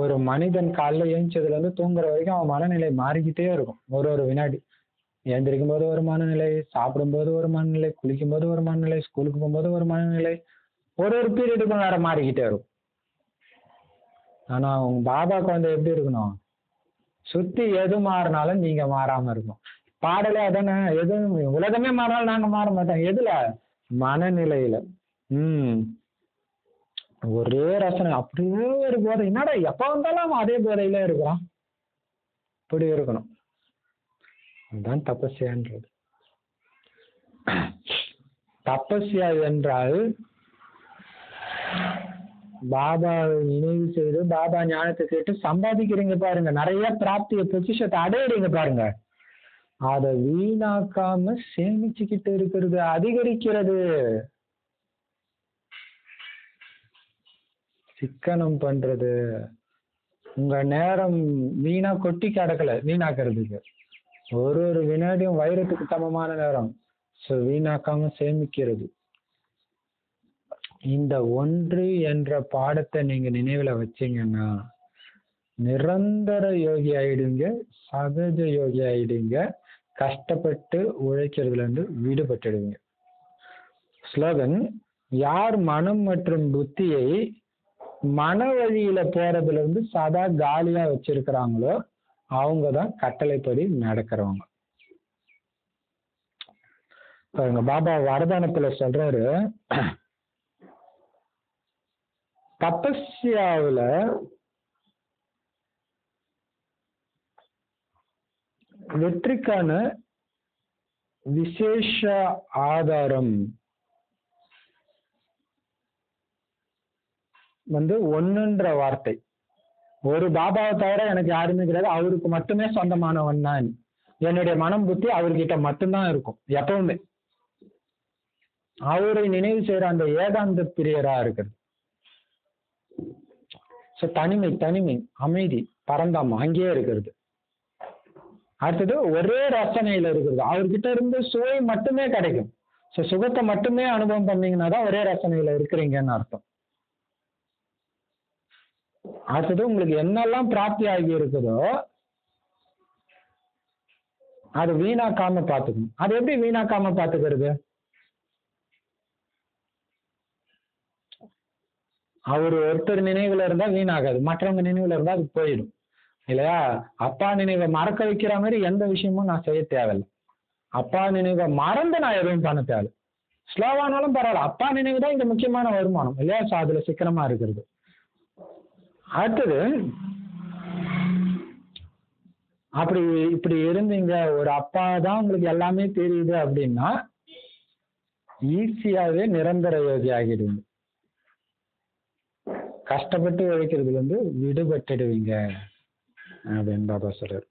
ஒரு மனிதன் காலைல எழுந்ததுல இருந்து தூங்குற வரைக்கும் அவன் மனநிலை மாறிக்கிட்டே இருக்கும். ஒரு வினாடி. எழுந்திருக்கும் போது ஒரு மனநிலை, சாப்பிடும் போது ஒரு மனநிலை, குளிக்கும் போது ஒரு மனநிலை, ஸ்கூலுக்கு போகும்போது ஒரு மனநிலை, ஒரு பீரியடுக்கும் வேற மாறிக்கிட்டே இருக்கும். ஆனா உங்க பாபாக்கு வந்து எப்படி இருக்கணும்? சுத்தி எது மாறினாலும் நீங்க மாறாம இருக்கும். பாடலே அதானே, எது உலகமே மாறினாலும் நாங்க மாற மாட்டோம். எதுல? மனநிலையில. ஒரே ரசனை, அப்படியே ஒரு போதை. என்னடா எப்ப வந்தாலும் அதே போதையில இருக்கிறான். இப்படி இருக்கணும். அதுதான் தபஸ்யான்றது. தபஸ்யா என்றால் பாபாவை நினைவு செய்து பாபா ஞானத்தை கேட்டு சம்பாதிக்கிறீங்க பாருங்க, நிறைய பிராப்திய பொசிஷத்தை அடையிறீங்க பாருங்க. அதை வீணாக்காம சேமிச்சுக்கிட்டு இருக்கிறது, அதிகரிக்கிறது. சிக்கனம் பண்றது, உங்க நேரம் வீணா கொட்டி கிடக்கல, வீணாக்குறதுக்கு. ஒரு வினாடியும் வைரத்துக்கு சமமான நேரம். வீணாக்காம சேமிக்கிறது. இந்த ஒன்று என்ற பாடத்தை நீங்க நினைவுல வச்சீங்கன்னா நிரந்தர யோகி ஆயிடுங்க, சகஜ யோகி ஆயிடுங்க, கஷ்டப்பட்டு உழைக்கிறதுல இருந்து விடுபட்டுடுவீங்க. ஸ்லோகன்: யார் மனம் மற்றும் புத்தியை மன வழியில போறதுல இருந்து சதா காலியா வச்சிருக்கிறாங்களோ அவங்கதான் கட்டளைப்படி நடக்கிறவங்க. பாருங்க, பாபா வரதானத்துல சொல்றாரு, தபஸ்யாவுல வெற்றிக்கான விசேஷ ஆதாரம் வந்து ஒன்னுன்ற வார்த்தை. ஒரு பாபாவை தவிர எனக்கு யாருமே கிடையாது, அவருக்கு மட்டுமே சொந்தமானவன் தான். என்னுடைய மனம் புத்தி அவர்கிட்ட மட்டும்தான் இருக்கும் எப்பவுமே. அவரை நினைவு செய்யற அந்த ஏகாந்த பிரியரா இருக்கிறது. தனிமை, அமைதி, பரந்தாம அங்கேயே இருக்கிறது. அடுத்தது ஒரே ரசனையில இருக்கிறது. அவர்கிட்ட இருந்து சுவை மட்டுமே கிடைக்கும். சுகத்தை மட்டுமே அனுபவம் பண்ணீங்கன்னா தான் ஒரே ரசனையில இருக்கிறீங்கன்னு அர்த்தம். அடுத்தது உங்களுக்கு என்னெல்லாம் பிராப்தி ஆகி இருக்குதோ அது வீணாக்காம பாத்துக்கணும். அது எப்படி வீணாக்காம பாத்துக்கிறது? அவர் ஒருத்தர் நினைவுல இருந்தா வீணாகாது, மற்றவங்க நினைவுல இருந்தா அது போயிடும் இல்லையா? அப்பா நினைவை மறக்க வைக்கிற மாதிரி எந்த விஷயமும் நான் செய்ய தேவையில்லை. அப்பா நினைவை மறந்து நான் எதுவும் பண்ண தேவை. ஸ்லோவானாலும் பரவாயில்ல, அப்பா நினைவு தான் இங்க முக்கியமான வருமானம் இல்லையா? அதுல சிக்கனமா இருக்கிறது. அடுத்தது, அப்படி இப்படி இருந்தீங்க, ஒரு அப்பா தான் உங்களுக்கு எல்லாமே தெரியுது அப்படின்னா ஈஸியாவே நிரந்தர யோகி ஆகிடுவீங்க. கஷ்டப்பட்டு உழைக்கிறதுல இருந்து விடுபட்டுடுவீங்க அப்படின்னு பாபா சொல்றாரு.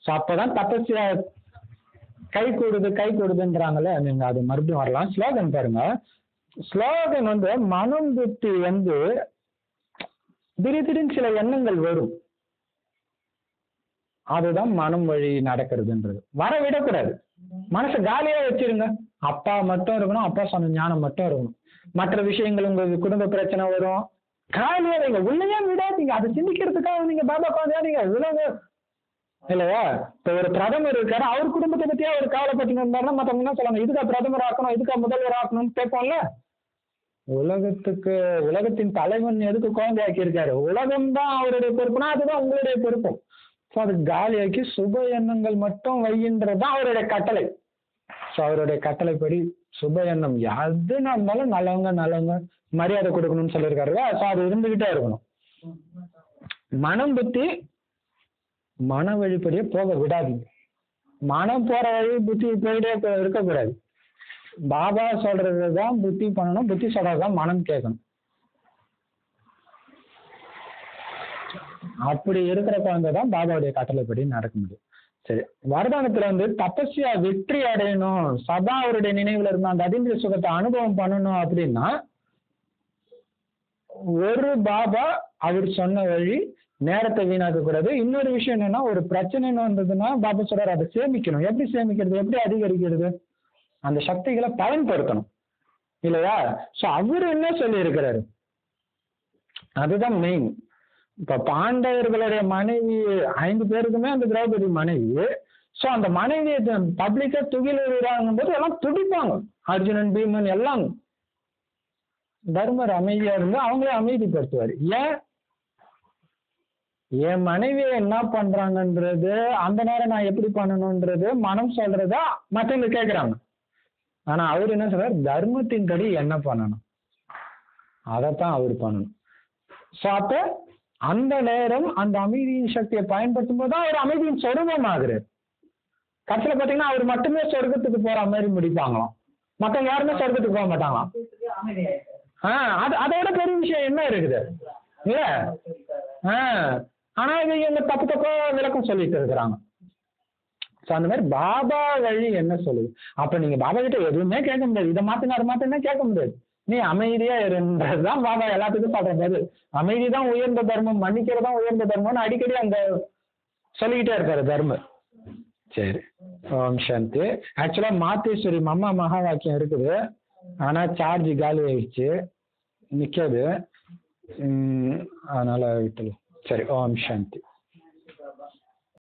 அப்பதான் தபஸ்யா கை கூடுதுன்றாங்களே, நீங்க அது மறுபடியும் வரலாம். ஸ்லோகன் பாருங்க. ஸ்லோகன் வந்து மனம் புத்தி வந்து திடீர்னு சில எண்ணங்கள் வரும், அதுதான் மனம் வழி நடக்கிறதுன்றது. வர விடக்கூடாது, மனசை காலியா வச்சிருங்க. அப்பா மட்டும் இருக்கணும், அப்பா சொன்ன ஞானம் மட்டும் இருக்கணும். மற்ற விஷயங்கள், உங்களுக்கு குடும்ப பிரச்சனை வரும், காலியா வைங்க, உள்ளே விடாதீங்க. அதை சிந்திக்கிறதுக்காக நீங்க பாபா பாதியாதீங்க. உலக இல்லையா? இப்ப ஒரு பிரதமர் இருக்காரு, அவர் குடும்பத்தை பத்தியா ஒரு கவலைப்பட்டு இருந்தாருன்னா மத்தவங்க என்ன சொல்லுவாங்க? இதுக்கா பிரதமர் ஆக்கணும், இதுக்கா முதல்வர் ஆக்கணும்னு கேட்போம்ல. உலகத்தின் தலைவன் எதுக்கு குழந்தையாக்கி இருக்காரு? உலகம் தான் அவருடைய பொறுப்புனா அதுதான் உங்களுடைய பொறுப்பும். அது காலியாக்கி சுப எண்ணங்கள் மட்டும் வையின்றதுதான் அவருடைய கட்டளை. அவருடைய கட்டளைப்படி சுப எண்ணம் எது நடந்தாலும் நல்லவங்க மரியாதை கொடுக்கணும்னு சொல்லியிருக்காரு. அது இருந்துகிட்டே இருக்கணும். மனம் புத்தி மன வழிப்படியே போக விடாதீங்க. மனம் போற வழி புத்தி போயிட்டே இருக்கக்கூடாது. பாபா சொல்றதுதான் புத்தி பண்ணணும், புத்தி சொல்றதுதான் மனம் கேட்கணும். அப்படி இருக்கிற குழந்தை தான் பாபாவுடைய கட்டளைப்படி நடக்க முடியும். சரி, வரதானத்துல தபஸ்யா வெற்றி அடையணும், சதா அவருடைய நினைவுல இருந்த அந்த அதீந்திரிய சுகத்தை அனுபவம் பண்ணணும் அப்படின்னா ஒரு பாபா அவர் சொன்ன வழி நேரத்தை வீணாக்க கூடாது. இன்னொரு விஷயம் என்னன்னா, ஒரு பிரச்சனைன்னு வந்ததுன்னா பாபா சொல்றாரு அதை சேமிக்கணும். எப்படி சேமிக்கிறது, எப்படி அதிகரிக்கிறது? அந்த சக்திகளை பயன்படுத்தணும் இல்லையா? சோ அவரு என்ன சொல்லி இருக்கிறாரு, அதுதான் மெயின். இப்ப பாண்டவர்களுடைய மனைவி 5 பேருக்குமே அந்த திரௌபதி மனைவி. சோ அந்த மனைவியை பப்ளிக்கா துகிலுறாங்க போது எல்லாம் துடிப்பாங்க. அர்ஜுனன், பீமன் எல்லாம். தர்மர் அமைதியா இருந்து அவங்களே அமைதிப்படுத்துவார். ஏன்? என் மனைவியை என்ன பண்றாங்கன்றது அந்த நேரம் நான் எப்படி பண்ணணும்ன்றது மனம் சொல்றதா மற்றவங்க கேட்கிறாங்க. ஆனா அவர் என்ன சொல்றாரு, தர்மத்தின்படி என்ன பண்ணணும் அதைத்தான் அவர் பண்ணணும். சோ அப்ப அந்த நேரம் அந்த அமைதியின் சக்தியை பயன்படுத்தும் போதுதான் அவர் அமைதியின் சொரூபம் ஆகுறாரு. கடைசியில பாத்தீங்கன்னா அவர் மட்டுமே சொர்க்கத்துக்கு போற மாதிரி முடிப்பாங்களாம், மத்தவங்க யாருமே சொர்க்கத்துக்கு போக மாட்டாங்களாம். அதோட பெரிய விஷயம் என்ன இருக்குது இல்ல? ஆனா இது எங்க தப்பு தப்பா விளக்கம் சொல்லிட்டு இருக்கிறாங்க. அந்த மாதிரி பாபா வழி என்ன சொல்லுது? அப்ப நீங்க பாபா கிட்ட எதுவுமே கேட்க முடியாது, இதை மாத்தினா அதை மாத்தினா கேட்க முடியாது. நீ அமைதியா இருன்றதுதான் பாபா எல்லாத்துக்கும் சொல்றது. அமைதி தான் உயர்ந்த தர்மம், மன்னிக்கிறதா உயர்ந்த தர்மம்னு அடிக்கடி அந்த சொல்லிக்கிட்டே இருக்காரு தர்மம். சரி, ஓம் சாந்தி. ஆக்சுவலா மாத்தேஸ்வரி மம்மா மகா வாக்கியம் இருக்குது, ஆனா சார்ஜ் காலி ஆயிடுச்சு, நிக்காது, அதனால விட்டுல. சரி, ஓம் சாந்தி.